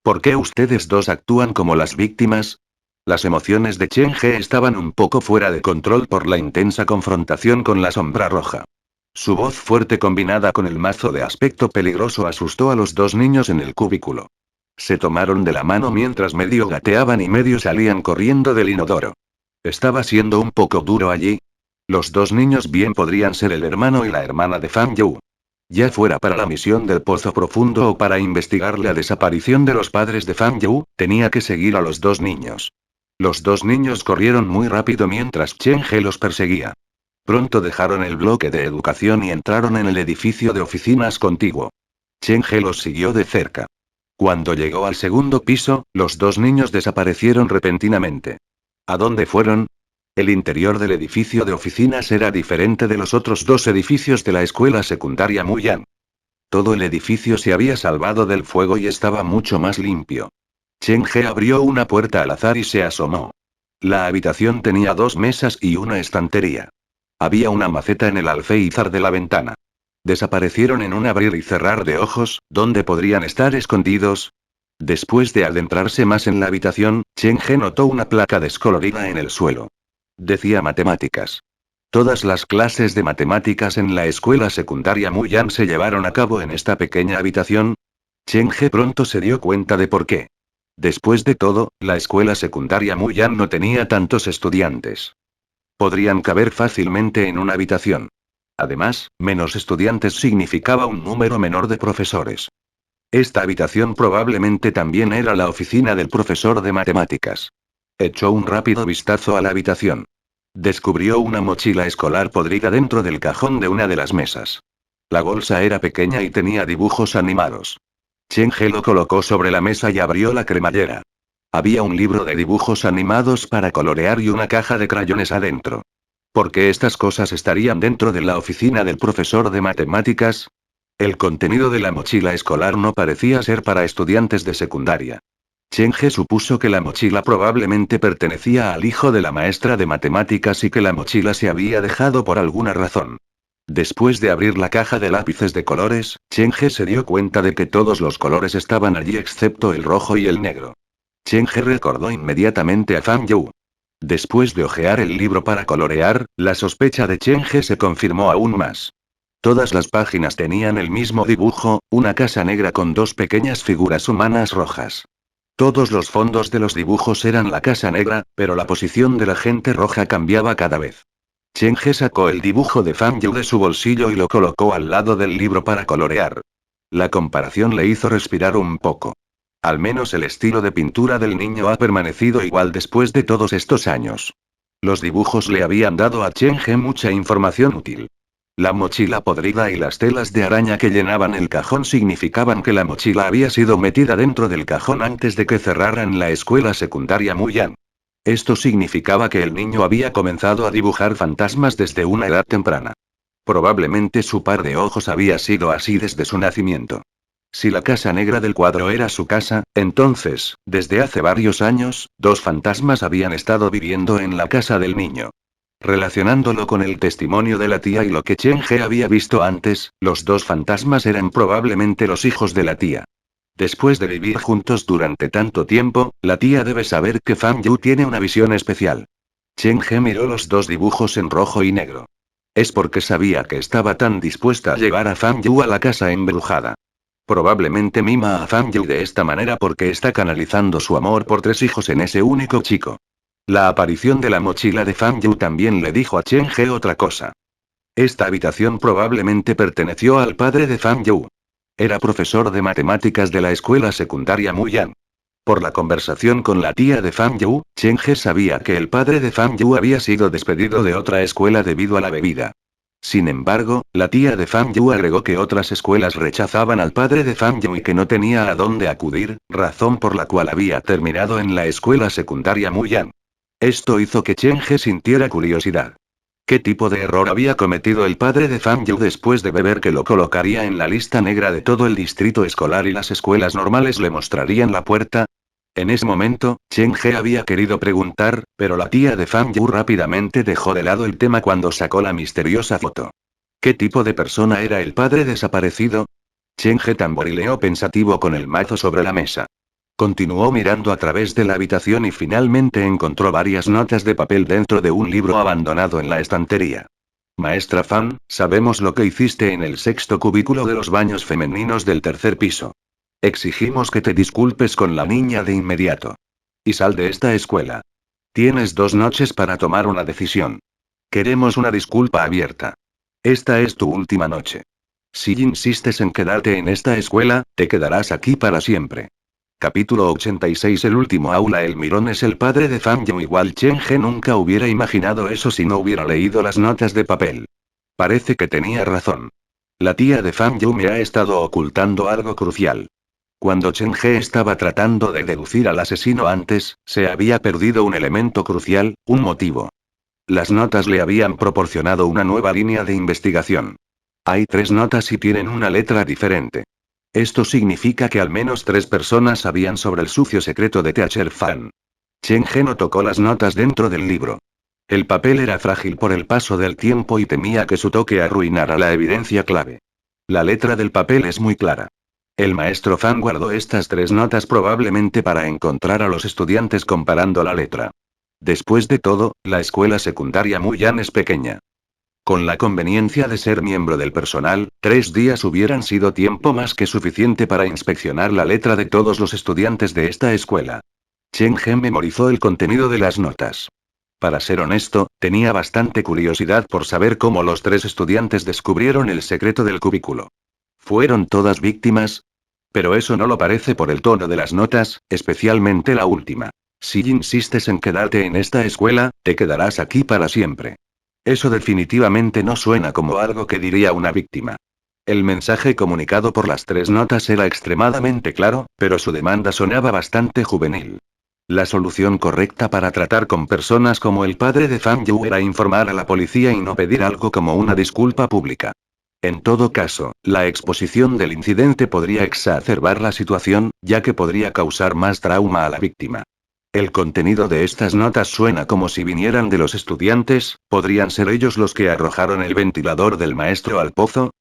¿Por qué ustedes dos actúan como las víctimas? Las emociones de Chen He estaban un poco fuera de control por la intensa confrontación con la sombra roja. Su voz fuerte combinada con el mazo de aspecto peligroso asustó a los dos niños en el cubículo. Se tomaron de la mano mientras medio gateaban y medio salían corriendo del inodoro. ¿Estaba siendo un poco duro allí? Los dos niños bien podrían ser el hermano y la hermana de Fan Yu. Ya fuera para la misión del Pozo Profundo o para investigar la desaparición de los padres de Fan Yu, tenía que seguir a los dos niños. Los dos niños corrieron muy rápido mientras Chen He los perseguía. Pronto dejaron el bloque de educación y entraron en el edificio de oficinas contiguo. Chen He los siguió de cerca. Cuando llegó al segundo piso, los dos niños desaparecieron repentinamente. ¿A dónde fueron? El interior del edificio de oficinas era diferente de los otros dos edificios de la escuela secundaria Muyan. Todo el edificio se había salvado del fuego y estaba mucho más limpio. Chen He abrió una puerta al azar y se asomó. La habitación tenía dos mesas y una estantería. Había una maceta en el alféizar de la ventana. ¿Desaparecieron en un abrir y cerrar de ojos? ¿Dónde podrían estar escondidos? Después de adentrarse más en la habitación, Chen He notó una placa descolorida en el suelo. Decía matemáticas. Todas las clases de matemáticas en la escuela secundaria Muyan se llevaron a cabo en esta pequeña habitación. Chen He pronto se dio cuenta de por qué. Después de todo, la escuela secundaria Muyan no tenía tantos estudiantes. Podrían caber fácilmente en una habitación. Además, menos estudiantes significaba un número menor de profesores. Esta habitación probablemente también era la oficina del profesor de matemáticas. Echó un rápido vistazo a la habitación. Descubrió una mochila escolar podrida dentro del cajón de una de las mesas. La bolsa era pequeña y tenía dibujos animados. Chen He lo colocó sobre la mesa y abrió la cremallera. Había un libro de dibujos animados para colorear y una caja de crayones adentro. ¿Por qué estas cosas estarían dentro de la oficina del profesor de matemáticas? El contenido de la mochila escolar no parecía ser para estudiantes de secundaria. Chen He supuso que la mochila probablemente pertenecía al hijo de la maestra de matemáticas y que la mochila se había dejado por alguna razón. Después de abrir la caja de lápices de colores, Chen He se dio cuenta de que todos los colores estaban allí excepto el rojo y el negro. Chen He recordó inmediatamente a Fan Yu. Después de hojear el libro para colorear, la sospecha de Chen He se confirmó aún más. Todas las páginas tenían el mismo dibujo, una casa negra con dos pequeñas figuras humanas rojas. Todos los fondos de los dibujos eran la casa negra, pero la posición de la gente roja cambiaba cada vez. Chen He sacó el dibujo de Fan Yu de su bolsillo y lo colocó al lado del libro para colorear. La comparación le hizo respirar un poco. Al menos el estilo de pintura del niño ha permanecido igual después de todos estos años. Los dibujos le habían dado a Chen He mucha información útil. La mochila podrida y las telas de araña que llenaban el cajón significaban que la mochila había sido metida dentro del cajón antes de que cerraran la escuela secundaria Muyan. Esto significaba que el niño había comenzado a dibujar fantasmas desde una edad temprana. Probablemente su par de ojos había sido así desde su nacimiento. Si la casa negra del cuadro era su casa, entonces, desde hace varios años, dos fantasmas habían estado viviendo en la casa del niño. Relacionándolo con el testimonio de la tía y lo que Chen He había visto antes, los dos fantasmas eran probablemente los hijos de la tía. Después de vivir juntos durante tanto tiempo, la tía debe saber que Fan Yu tiene una visión especial. Chen He miró los dos dibujos en rojo y negro. Es porque sabía que estaba tan dispuesta a llevar a Fan Yu a la casa embrujada. Probablemente mima a Fan Yu de esta manera porque está canalizando su amor por tres hijos en ese único chico. La aparición de la mochila de Fan Yu también le dijo a Chen He otra cosa. Esta habitación probablemente perteneció al padre de Fan Yu. Era profesor de matemáticas de la escuela secundaria Muyan. Por la conversación con la tía de Fan Yu, Chen He sabía que el padre de Fan Yu había sido despedido de otra escuela debido a la bebida. Sin embargo, la tía de Fan Yu agregó que otras escuelas rechazaban al padre de Fan Yu y que no tenía a dónde acudir, razón por la cual había terminado en la escuela secundaria Muyan. Esto hizo que Chen He sintiera curiosidad. ¿Qué tipo de error había cometido el padre de Fan Yu después de beber que lo colocaría en la lista negra de todo el distrito escolar y las escuelas normales le mostrarían la puerta? En ese momento, Chen He había querido preguntar, pero la tía de Fan Yu rápidamente dejó de lado el tema cuando sacó la misteriosa foto. ¿Qué tipo de persona era el padre desaparecido? Chen He tamborileó pensativo con el mazo sobre la mesa. Continuó mirando a través de la habitación y finalmente encontró varias notas de papel dentro de un libro abandonado en la estantería. Maestra Fan, sabemos lo que hiciste en el sexto cubículo de los baños femeninos del tercer piso. Exigimos que te disculpes con la niña de inmediato. Y sal de esta escuela. Tienes 2 noches para tomar una decisión. Queremos una disculpa abierta. Esta es tu última noche. Si insistes en quedarte en esta escuela, te quedarás aquí para siempre. Capítulo 86. El último aula. El mirón es el padre de Fan Yu. Igual Chen He nunca hubiera imaginado eso si no hubiera leído las notas de papel. Parece que tenía razón. La tía de Fan Yu me ha estado ocultando algo crucial. Cuando Chen He estaba tratando de deducir al asesino antes, se había perdido un elemento crucial, un motivo. Las notas le habían proporcionado una nueva línea de investigación. Hay 3 notas y tienen una letra diferente. Esto significa que al menos 3 personas sabían sobre el sucio secreto de Teacher Fan. Chen He no tocó las notas dentro del libro. El papel era frágil por el paso del tiempo y temía que su toque arruinara la evidencia clave. La letra del papel es muy clara. El maestro Fan guardó estas 3 notas probablemente para encontrar a los estudiantes comparando la letra. Después de todo, la escuela secundaria Muyan es pequeña. Con la conveniencia de ser miembro del personal, 3 días hubieran sido tiempo más que suficiente para inspeccionar la letra de todos los estudiantes de esta escuela. Chen He memorizó el contenido de las notas. Para ser honesto, tenía bastante curiosidad por saber cómo los 3 estudiantes descubrieron el secreto del cubículo. ¿Fueron todas víctimas? Pero eso no lo parece por el tono de las notas, especialmente la última. Si insistes en quedarte en esta escuela, te quedarás aquí para siempre. Eso definitivamente no suena como algo que diría una víctima. El mensaje comunicado por las 3 notas era extremadamente claro, pero su demanda sonaba bastante juvenil. La solución correcta para tratar con personas como el padre de Fan Yu era informar a la policía y no pedir algo como una disculpa pública. En todo caso, la exposición del incidente podría exacerbar la situación, ya que podría causar más trauma a la víctima. El contenido de estas notas suena como si vinieran de los estudiantes, ¿podrían ser ellos los que arrojaron el ventilador del maestro al pozo?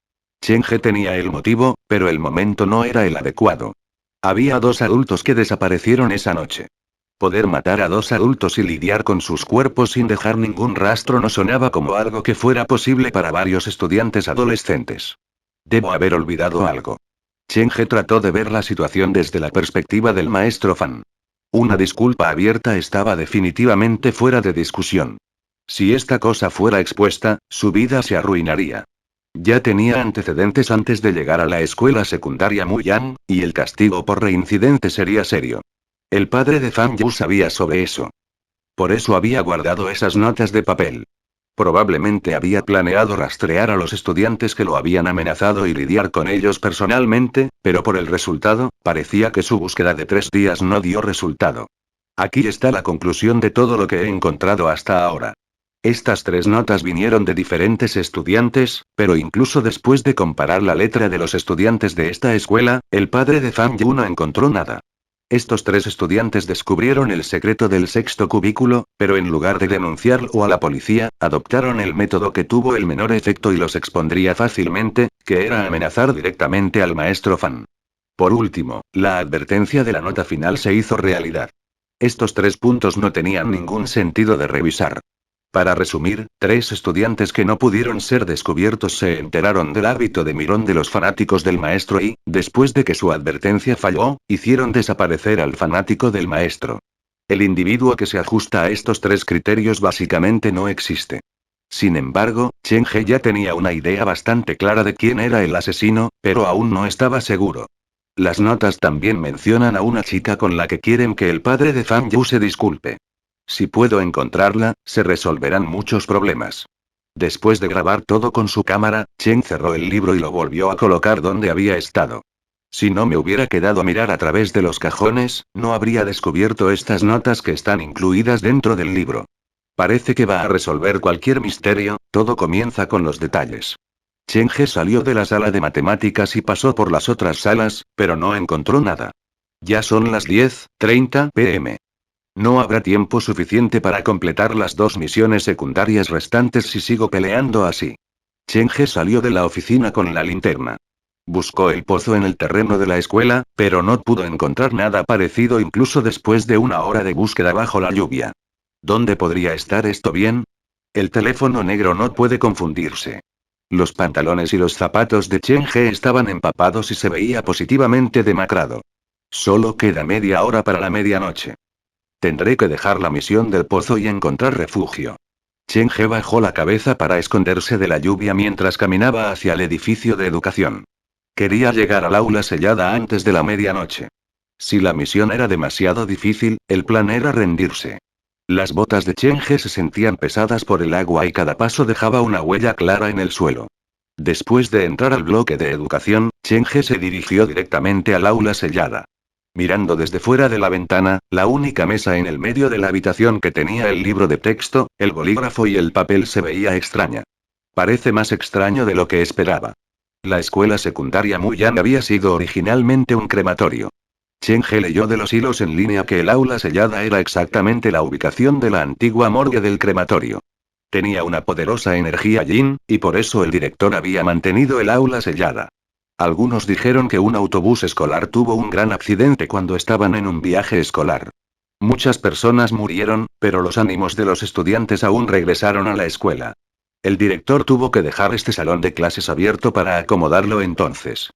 Chen He tenía el motivo, pero el momento no era el adecuado. Había 2 adultos que desaparecieron esa noche. Poder matar a 2 adultos y lidiar con sus cuerpos sin dejar ningún rastro no sonaba como algo que fuera posible para varios estudiantes adolescentes. Debo haber olvidado algo. Chen He trató de ver la situación desde la perspectiva del maestro Fan. Una disculpa abierta estaba definitivamente fuera de discusión. Si esta cosa fuera expuesta, su vida se arruinaría. Ya tenía antecedentes antes de llegar a la escuela secundaria Muyan, y el castigo por reincidente sería serio. El padre de Fan Yu sabía sobre eso. Por eso había guardado esas notas de papel. Probablemente había planeado rastrear a los estudiantes que lo habían amenazado y lidiar con ellos personalmente, pero por el resultado, parecía que su búsqueda de 3 días no dio resultado. Aquí está la conclusión de todo lo que he encontrado hasta ahora. Estas 3 notas vinieron de diferentes estudiantes, pero incluso después de comparar la letra de los estudiantes de esta escuela, el padre de Fan Yu no encontró nada. Estos 3 estudiantes descubrieron el secreto del sexto cubículo, pero en lugar de denunciarlo a la policía, adoptaron el método que tuvo el menor efecto y los expondría fácilmente, que era amenazar directamente al maestro Fan. Por último, la advertencia de la nota final se hizo realidad. Estos 3 puntos no tenían ningún sentido de revisar. Para resumir, 3 estudiantes que no pudieron ser descubiertos se enteraron del hábito de mirón de los fanáticos del maestro y, después de que su advertencia falló, hicieron desaparecer al fanático del maestro. El individuo que se ajusta a estos 3 criterios básicamente no existe. Sin embargo, Chen He ya tenía una idea bastante clara de quién era el asesino, pero aún no estaba seguro. Las notas también mencionan a una chica con la que quieren que el padre de Fan Yu se disculpe. Si puedo encontrarla, se resolverán muchos problemas. Después de grabar todo con su cámara, Chen cerró el libro y lo volvió a colocar donde había estado. Si no me hubiera quedado a mirar a través de los cajones, no habría descubierto estas notas que están incluidas dentro del libro. Parece que va a resolver cualquier misterio, todo comienza con los detalles. Chen He salió de la sala de matemáticas y pasó por las otras salas, pero no encontró nada. Ya son las 10:30 p.m. No habrá tiempo suficiente para completar las 2 misiones secundarias restantes si sigo peleando así. Chen He salió de la oficina con la linterna. Buscó el pozo en el terreno de la escuela, pero no pudo encontrar nada parecido incluso después de una hora de búsqueda bajo la lluvia. ¿Dónde podría estar esto bien? El teléfono negro no puede confundirse. Los pantalones y los zapatos de Chen He estaban empapados y se veía positivamente demacrado. Solo queda media hora para la medianoche. Tendré que dejar la misión del pozo y encontrar refugio. Chen He bajó la cabeza para esconderse de la lluvia mientras caminaba hacia el edificio de educación. Quería llegar al aula sellada antes de la medianoche. Si la misión era demasiado difícil, el plan era rendirse. Las botas de Chen He se sentían pesadas por el agua y cada paso dejaba una huella clara en el suelo. Después de entrar al bloque de educación, Chen He se dirigió directamente al aula sellada. Mirando desde fuera de la ventana, la única mesa en el medio de la habitación que tenía el libro de texto, el bolígrafo y el papel se veía extraña. Parece más extraño de lo que esperaba. La escuela secundaria Muyan había sido originalmente un crematorio. Chen He leyó de los hilos en línea que el aula sellada era exactamente la ubicación de la antigua morgue del crematorio. Tenía una poderosa energía yin, y por eso el director había mantenido el aula sellada. Algunos dijeron que un autobús escolar tuvo un gran accidente cuando estaban en un viaje escolar. Muchas personas murieron, pero los ánimos de los estudiantes aún regresaron a la escuela. El director tuvo que dejar este salón de clases abierto para acomodarlo entonces.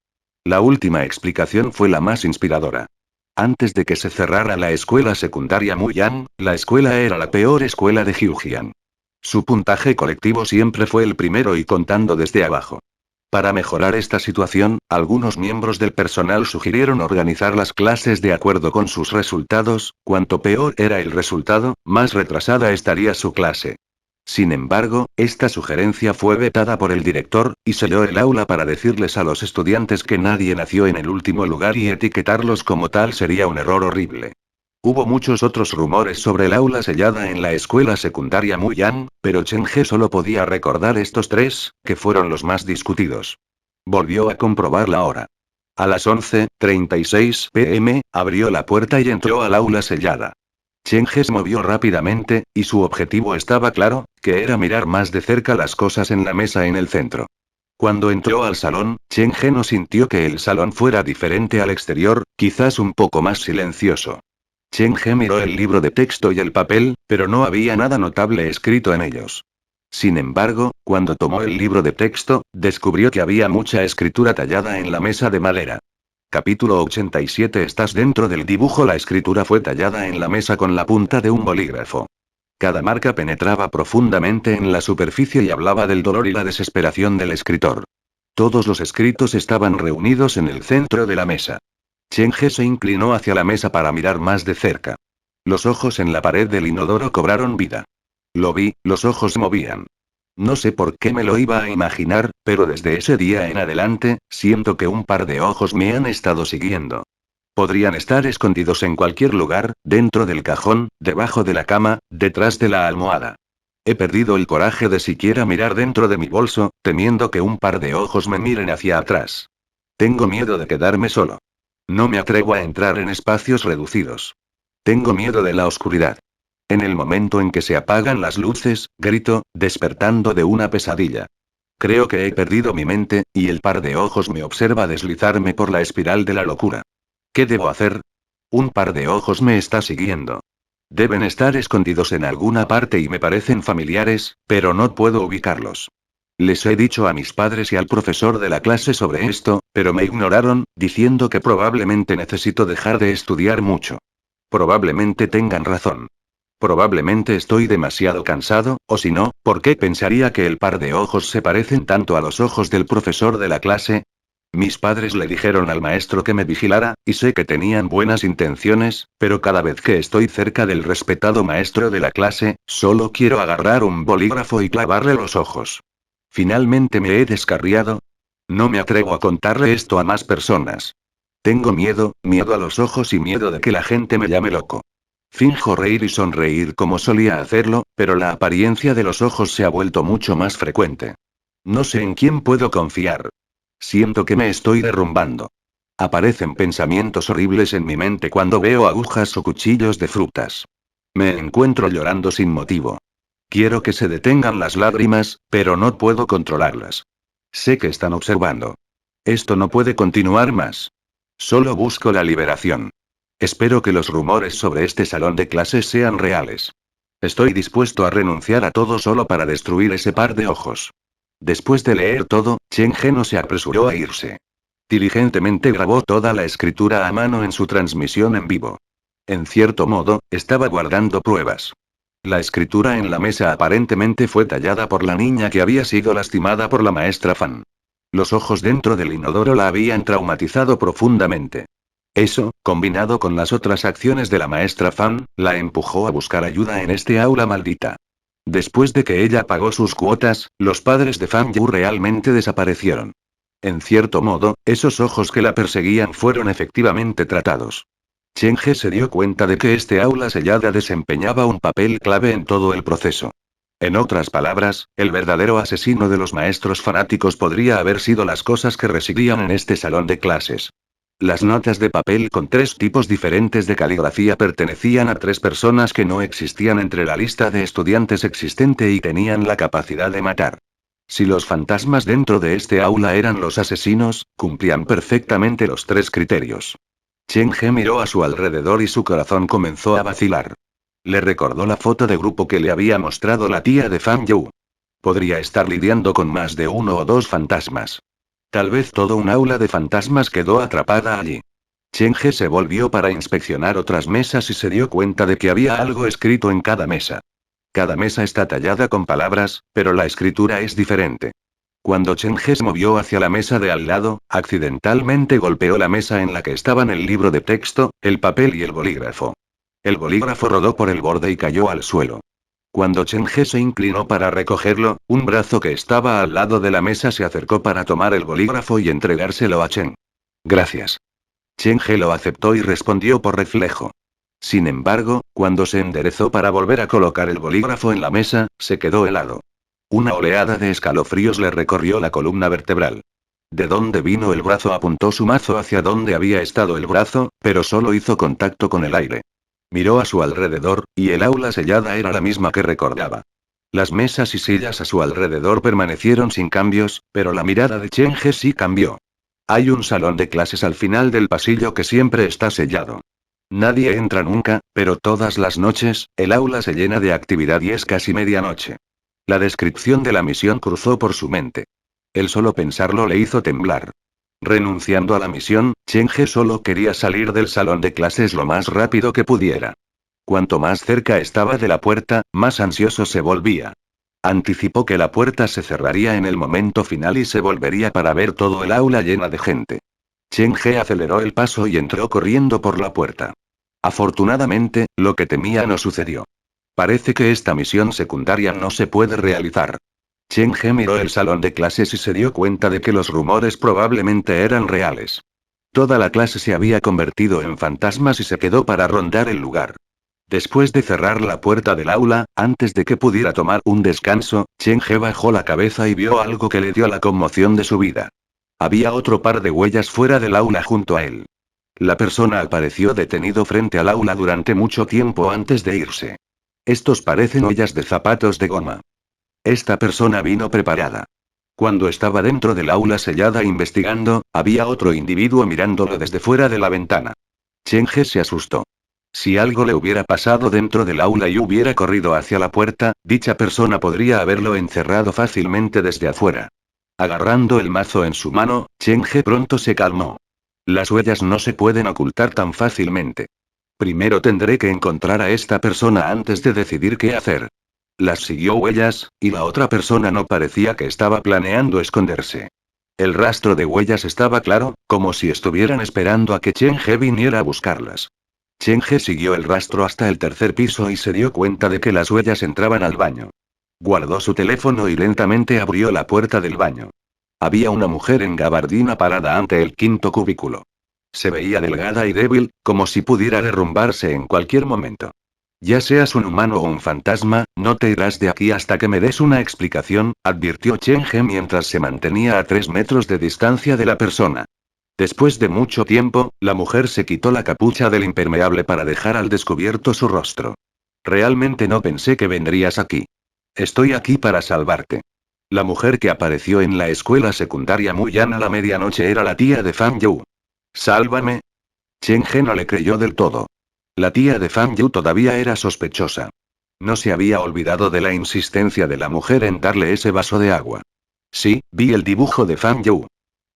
La última explicación fue la más inspiradora. Antes de que se cerrara la escuela secundaria Muyan, la escuela era la peor escuela de Hyujian. Su puntaje colectivo siempre fue el primero y contando desde abajo. Para mejorar esta situación, algunos miembros del personal sugirieron organizar las clases de acuerdo con sus resultados, cuanto peor era el resultado, más retrasada estaría su clase. Sin embargo, esta sugerencia fue vetada por el director, y selló el aula para decirles a los estudiantes que nadie nació en el último lugar y etiquetarlos como tal sería un error horrible. Hubo muchos otros rumores sobre el aula sellada en la escuela secundaria Muyan, pero Chen He solo podía recordar estos 3, que fueron los más discutidos. Volvió a comprobar la hora. A las 11:36 p.m., abrió la puerta y entró al aula sellada. Chen He se movió rápidamente, y su objetivo estaba claro, que era mirar más de cerca las cosas en la mesa en el centro. Cuando entró al salón, Chen He no sintió que el salón fuera diferente al exterior, quizás un poco más silencioso. Chen He miró el libro de texto y el papel, pero no había nada notable escrito en ellos. Sin embargo, cuando tomó el libro de texto, descubrió que había mucha escritura tallada en la mesa de madera. Capítulo 87. Estás dentro del dibujo. La escritura fue tallada en la mesa con la punta de un bolígrafo. Cada marca penetraba profundamente en la superficie y hablaba del dolor y la desesperación del escritor. Todos los escritos estaban reunidos en el centro de la mesa. Chen He se inclinó hacia la mesa para mirar más de cerca. Los ojos en la pared del inodoro cobraron vida. Lo vi, los ojos se movían. No sé por qué me lo iba a imaginar, pero desde ese día en adelante, siento que un par de ojos me han estado siguiendo. Podrían estar escondidos en cualquier lugar, dentro del cajón, debajo de la cama, detrás de la almohada. He perdido el coraje de siquiera mirar dentro de mi bolso, temiendo que un par de ojos me miren hacia atrás. Tengo miedo de quedarme solo. No me atrevo a entrar en espacios reducidos. Tengo miedo de la oscuridad. En el momento en que se apagan las luces, grito, despertando de una pesadilla. Creo que he perdido mi mente, y el par de ojos me observa deslizarme por la espiral de la locura. ¿Qué debo hacer? Un par de ojos me está siguiendo. Deben estar escondidos en alguna parte y me parecen familiares, pero no puedo ubicarlos. Les he dicho a mis padres y al profesor de la clase sobre esto, pero me ignoraron, diciendo que probablemente necesito dejar de estudiar mucho. Probablemente tengan razón. Probablemente estoy demasiado cansado, o si no, ¿por qué pensaría que el par de ojos se parecen tanto a los ojos del profesor de la clase? Mis padres le dijeron al maestro que me vigilara, y sé que tenían buenas intenciones, pero cada vez que estoy cerca del respetado maestro de la clase, solo quiero agarrar un bolígrafo y clavarle los ojos. Finalmente me he descarriado. No me atrevo a contarle esto a más personas. Tengo miedo, miedo a los ojos y miedo de que la gente me llame loco. Finjo reír y sonreír como solía hacerlo, pero la apariencia de los ojos se ha vuelto mucho más frecuente. No sé en quién puedo confiar. Siento que me estoy derrumbando. Aparecen pensamientos horribles en mi mente cuando veo agujas o cuchillos de frutas. Me encuentro llorando sin motivo. Quiero que se detengan las lágrimas, pero no puedo controlarlas. Sé que están observando. Esto no puede continuar más. Solo busco la liberación. Espero que los rumores sobre este salón de clases sean reales. Estoy dispuesto a renunciar a todo solo para destruir ese par de ojos. Después de leer todo, Chen He no se apresuró a irse. Diligentemente grabó toda la escritura a mano en su transmisión en vivo. En cierto modo, estaba guardando pruebas. La escritura en la mesa aparentemente fue tallada por la niña que había sido lastimada por la maestra Fan. Los ojos dentro del inodoro la habían traumatizado profundamente. Eso, combinado con las otras acciones de la maestra Fan, la empujó a buscar ayuda en este aula maldita. Después de que ella pagó sus cuotas, los padres de Fan Yu realmente desaparecieron. En cierto modo, esos ojos que la perseguían fueron efectivamente tratados. Chen He se dio cuenta de que este aula sellada desempeñaba un papel clave en todo el proceso. En otras palabras, el verdadero asesino de los maestros fanáticos podría haber sido las cosas que residían en este salón de clases. Las notas de papel con 3 tipos diferentes de caligrafía pertenecían a 3 personas que no existían entre la lista de estudiantes existente y tenían la capacidad de matar. Si los fantasmas dentro de este aula eran los asesinos, cumplían perfectamente los 3 criterios. Chen He miró a su alrededor y su corazón comenzó a vacilar. Le recordó la foto de grupo que le había mostrado la tía de Fan Yu. Podría estar lidiando con más de 1 o 2 fantasmas. Tal vez todo un aula de fantasmas quedó atrapada allí. Chen He se volvió para inspeccionar otras mesas y se dio cuenta de que había algo escrito en cada mesa. Cada mesa está tallada con palabras, pero la escritura es diferente. Cuando Chen He se movió hacia la mesa de al lado, accidentalmente golpeó la mesa en la que estaban el libro de texto, el papel y el bolígrafo. El bolígrafo rodó por el borde y cayó al suelo. Cuando Chen He se inclinó para recogerlo, un brazo que estaba al lado de la mesa se acercó para tomar el bolígrafo y entregárselo a Chen. Gracias. Chen He lo aceptó y respondió por reflejo. Sin embargo, cuando se enderezó para volver a colocar el bolígrafo en la mesa, se quedó helado. Una oleada de escalofríos le recorrió la columna vertebral. ¿De dónde vino el brazo? Apuntó su mazo hacia donde había estado el brazo, pero solo hizo contacto con el aire. Miró a su alrededor, y el aula sellada era la misma que recordaba. Las mesas y sillas a su alrededor permanecieron sin cambios, pero la mirada de Chen He sí cambió. Hay un salón de clases al final del pasillo que siempre está sellado. Nadie entra nunca, pero todas las noches, el aula se llena de actividad y es casi medianoche. La descripción de la misión cruzó por su mente. El solo pensarlo le hizo temblar. Renunciando a la misión, Chen He solo quería salir del salón de clases lo más rápido que pudiera. Cuanto más cerca estaba de la puerta, más ansioso se volvía. Anticipó que la puerta se cerraría en el momento final y se volvería para ver todo el aula llena de gente. Chen He aceleró el paso y entró corriendo por la puerta. Afortunadamente, lo que temía no sucedió. Parece que esta misión secundaria no se puede realizar. Chen He miró el salón de clases y se dio cuenta de que los rumores probablemente eran reales. Toda la clase se había convertido en fantasmas y se quedó para rondar el lugar. Después de cerrar la puerta del aula, antes de que pudiera tomar un descanso, Chen He bajó la cabeza y vio algo que le dio la conmoción de su vida. Había otro par de huellas fuera del aula junto a él. La persona apareció detenido frente al aula durante mucho tiempo antes de irse. Estos parecen huellas de zapatos de goma. Esta persona vino preparada. Cuando estaba dentro del aula sellada investigando, había otro individuo mirándolo desde fuera de la ventana. Chen He se asustó. Si algo le hubiera pasado dentro del aula y hubiera corrido hacia la puerta, dicha persona podría haberlo encerrado fácilmente desde afuera. Agarrando el mazo en su mano, Chen He pronto se calmó. Las huellas no se pueden ocultar tan fácilmente. Primero tendré que encontrar a esta persona antes de decidir qué hacer. Las siguió huellas, y la otra persona no parecía que estaba planeando esconderse. El rastro de huellas estaba claro, como si estuvieran esperando a que Chen He viniera a buscarlas. Chen He siguió el rastro hasta el tercer piso y se dio cuenta de que las huellas entraban al baño. Guardó su teléfono y lentamente abrió la puerta del baño. Había una mujer en gabardina parada ante el quinto cubículo. Se veía delgada y débil, como si pudiera derrumbarse en cualquier momento. Ya seas un humano o un fantasma, no te irás de aquí hasta que me des una explicación, advirtió Chen He mientras se mantenía a 3 metros de distancia de la persona. Después de mucho tiempo, la mujer se quitó la capucha del impermeable para dejar al descubierto su rostro. Realmente no pensé que vendrías aquí. Estoy aquí para salvarte. La mujer que apareció en la escuela secundaria Muyan a la medianoche era la tía de Fan Yu. ¿Sálvame? Chen He no le creyó del todo. La tía de Fan Yu todavía era sospechosa. No se había olvidado de la insistencia de la mujer en darle ese vaso de agua. Sí, vi el dibujo de Fan Yu.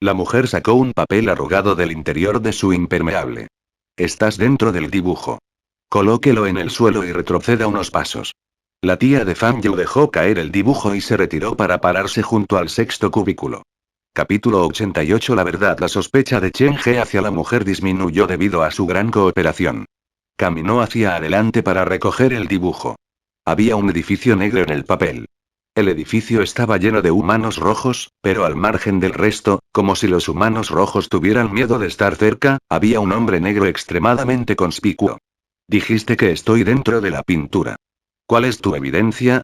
La mujer sacó un papel arrugado del interior de su impermeable. Estás dentro del dibujo. Colóquelo en el suelo y retroceda unos pasos. La tía de Fan Yu dejó caer el dibujo y se retiró para pararse junto al sexto cubículo. Capítulo 88. La verdad, la sospecha de Chen He hacia la mujer disminuyó debido a su gran cooperación. Caminó hacia adelante para recoger el dibujo. Había un edificio negro en el papel. El edificio estaba lleno de humanos rojos, pero al margen del resto, como si los humanos rojos tuvieran miedo de estar cerca, había un hombre negro extremadamente conspicuo. Dijiste que estoy dentro de la pintura. ¿Cuál es tu evidencia?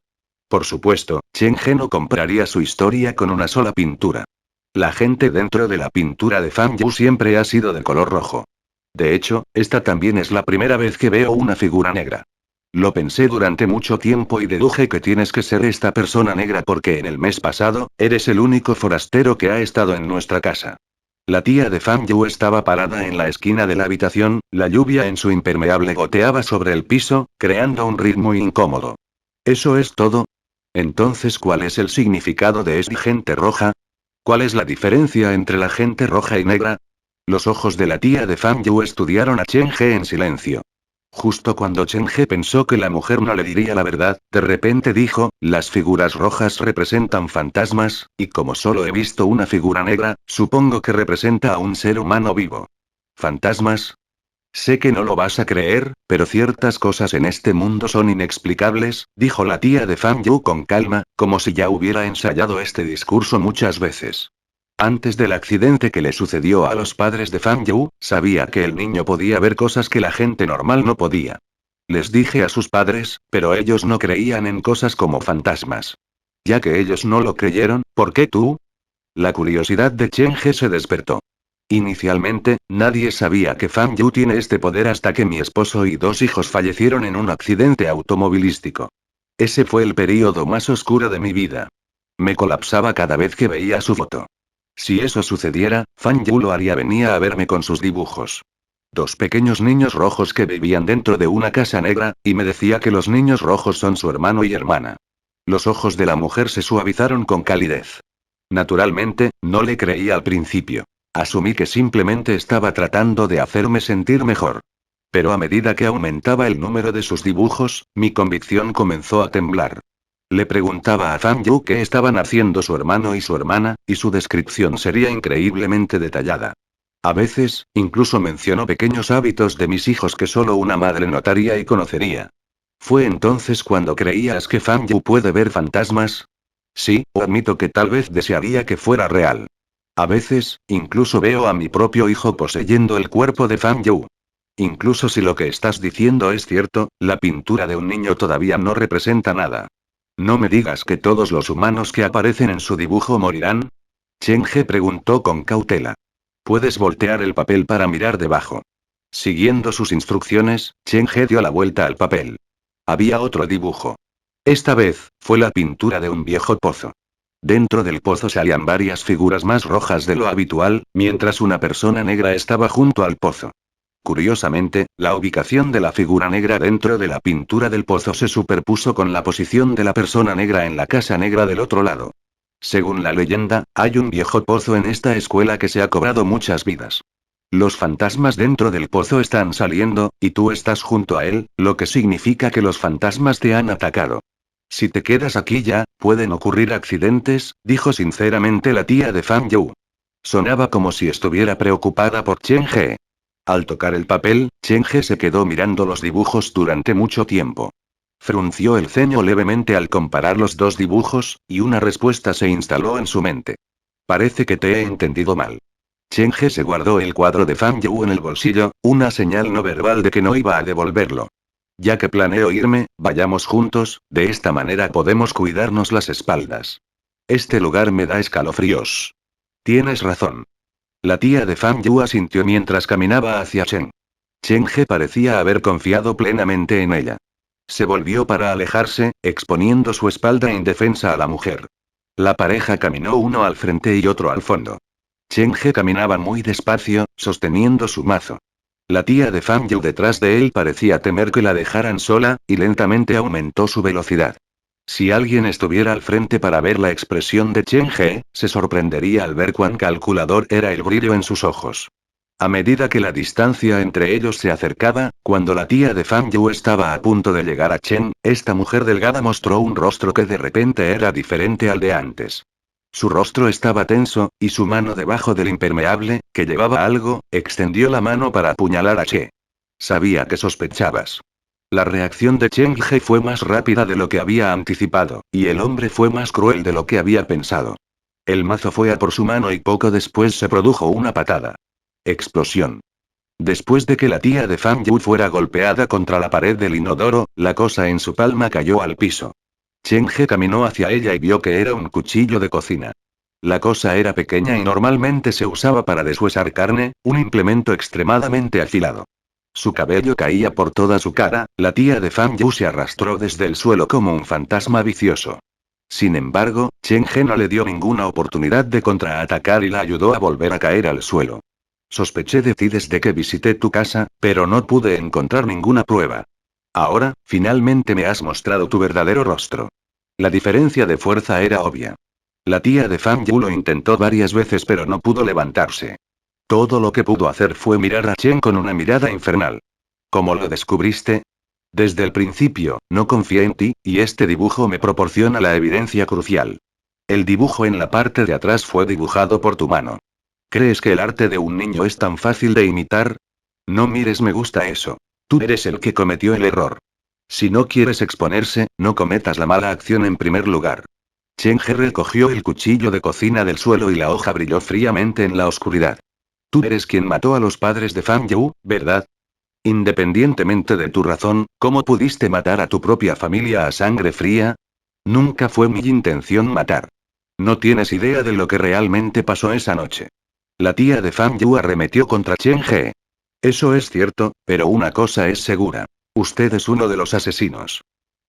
Por supuesto, Chen He no compraría su historia con una sola pintura. La gente dentro de la pintura de Fan Yu siempre ha sido de color rojo. De hecho, esta también es la primera vez que veo una figura negra. Lo pensé durante mucho tiempo y deduje que tienes que ser esta persona negra porque en el mes pasado, eres el único forastero que ha estado en nuestra casa. La tía de Fan Yu estaba parada en la esquina de la habitación, la lluvia en su impermeable goteaba sobre el piso, creando un ritmo incómodo. ¿Eso es todo? Entonces, ¿cuál es el significado de esa gente roja? ¿Cuál es la diferencia entre la gente roja y negra? Los ojos de la tía de Fan Yu estudiaron a Chen He en silencio. Justo cuando Chen He pensó que la mujer no le diría la verdad, de repente dijo, las figuras rojas representan fantasmas, y como solo he visto una figura negra, supongo que representa a un ser humano vivo. ¿Fantasmas? Sé que no lo vas a creer, pero ciertas cosas en este mundo son inexplicables, dijo la tía de Fan Yu con calma, como si ya hubiera ensayado este discurso muchas veces. Antes del accidente que le sucedió a los padres de Fan Yu, sabía que el niño podía ver cosas que la gente normal no podía. Les dije a sus padres, pero ellos no creían en cosas como fantasmas. Ya que ellos no lo creyeron, ¿por qué tú? La curiosidad de Chen He se despertó. Inicialmente, nadie sabía que Fan Yu tiene este poder hasta que mi esposo y 2 hijos fallecieron en un accidente automovilístico. Ese fue el período más oscuro de mi vida. Me colapsaba cada vez que veía su foto. Si eso sucediera, Fan Yu lo haría, venía a verme con sus dibujos. 2 pequeños niños rojos que vivían dentro de una casa negra, y me decía que los niños rojos son su hermano y hermana. Los ojos de la mujer se suavizaron con calidez. Naturalmente, no le creí al principio. Asumí que simplemente estaba tratando de hacerme sentir mejor. Pero a medida que aumentaba el número de sus dibujos, mi convicción comenzó a temblar. Le preguntaba a Fan Yu qué estaban haciendo su hermano y su hermana, y su descripción sería increíblemente detallada. A veces, incluso mencionó pequeños hábitos de mis hijos que solo una madre notaría y conocería. ¿Fue entonces cuando creías que Fan Yu puede ver fantasmas? Sí, o admito que tal vez desearía que fuera real. A veces, incluso veo a mi propio hijo poseyendo el cuerpo de Fan Yu. Incluso si lo que estás diciendo es cierto, la pintura de un niño todavía no representa nada. No me digas que todos los humanos que aparecen en su dibujo morirán. Chen He preguntó con cautela. Puedes voltear el papel para mirar debajo. Siguiendo sus instrucciones, Chen He dio la vuelta al papel. Había otro dibujo. Esta vez, fue la pintura de un viejo pozo. Dentro del pozo salían varias figuras más rojas de lo habitual, mientras una persona negra estaba junto al pozo. Curiosamente, la ubicación de la figura negra dentro de la pintura del pozo se superpuso con la posición de la persona negra en la casa negra del otro lado. Según la leyenda, hay un viejo pozo en esta escuela que se ha cobrado muchas vidas. Los fantasmas dentro del pozo están saliendo, y tú estás junto a él, lo que significa que los fantasmas te han atacado. Si te quedas aquí ya, pueden ocurrir accidentes, dijo sinceramente la tía de Fan Yu. Sonaba como si estuviera preocupada por Chen He. Al tocar el papel, Chen He se quedó mirando los dibujos durante mucho tiempo. Frunció el ceño levemente al comparar los dos dibujos, y una respuesta se instaló en su mente. Parece que te he entendido mal. Chen He se guardó el cuadro de Fan Yu en el bolsillo, una señal no verbal de que no iba a devolverlo. Ya que planeo irme, vayamos juntos, de esta manera podemos cuidarnos las espaldas. Este lugar me da escalofríos. Tienes razón. La tía de Fan Yu asintió mientras caminaba hacia Chen. Chen He parecía haber confiado plenamente en ella. Se volvió para alejarse, exponiendo su espalda indefensa a la mujer. La pareja caminó uno al frente y otro al fondo. Chen He caminaba muy despacio, sosteniendo su mazo. La tía de Fan Yu detrás de él parecía temer que la dejaran sola, y lentamente aumentó su velocidad. Si alguien estuviera al frente para ver la expresión de Chen He, se sorprendería al ver cuán calculador era el brillo en sus ojos. A medida que la distancia entre ellos se acercaba, cuando la tía de Fan Yu estaba a punto de llegar a Chen, esta mujer delgada mostró un rostro que de repente era diferente al de antes. Su rostro estaba tenso, y su mano debajo del impermeable, que llevaba algo, extendió la mano para apuñalar a Che. Sabía que sospechabas. La reacción de Chen He fue más rápida de lo que había anticipado, y el hombre fue más cruel de lo que había pensado. El mazo fue a por su mano y poco después se produjo una patada. Explosión. Después de que la tía de Fan Yu fuera golpeada contra la pared del inodoro, la cosa en su palma cayó al piso. Chen He caminó hacia ella y vio que era un cuchillo de cocina. La cosa era pequeña y normalmente se usaba para deshuesar carne, un implemento extremadamente afilado. Su cabello caía por toda su cara, la tía de Fan Yu se arrastró desde el suelo como un fantasma vicioso. Sin embargo, Chen He no le dio ninguna oportunidad de contraatacar y la ayudó a volver a caer al suelo. Sospeché de ti desde que visité tu casa, pero no pude encontrar ninguna prueba. Ahora, finalmente me has mostrado tu verdadero rostro. La diferencia de fuerza era obvia. La tía de Fan Yu lo intentó varias veces pero no pudo levantarse. Todo lo que pudo hacer fue mirar a Chen con una mirada infernal. ¿Cómo lo descubriste? Desde el principio, no confié en ti, y este dibujo me proporciona la evidencia crucial. El dibujo en la parte de atrás fue dibujado por tu mano. ¿Crees que el arte de un niño es tan fácil de imitar? No mires, me gusta eso. Tú eres el que cometió el error. Si no quieres exponerse, no cometas la mala acción en primer lugar. Chen He recogió el cuchillo de cocina del suelo y la hoja brilló fríamente en la oscuridad. Tú eres quien mató a los padres de Fan Yu, ¿verdad? Independientemente de tu razón, ¿cómo pudiste matar a tu propia familia a sangre fría? Nunca fue mi intención matar. No tienes idea de lo que realmente pasó esa noche. La tía de Fan Yu arremetió contra Chen He. Eso es cierto, pero una cosa es segura. Usted es uno de los asesinos.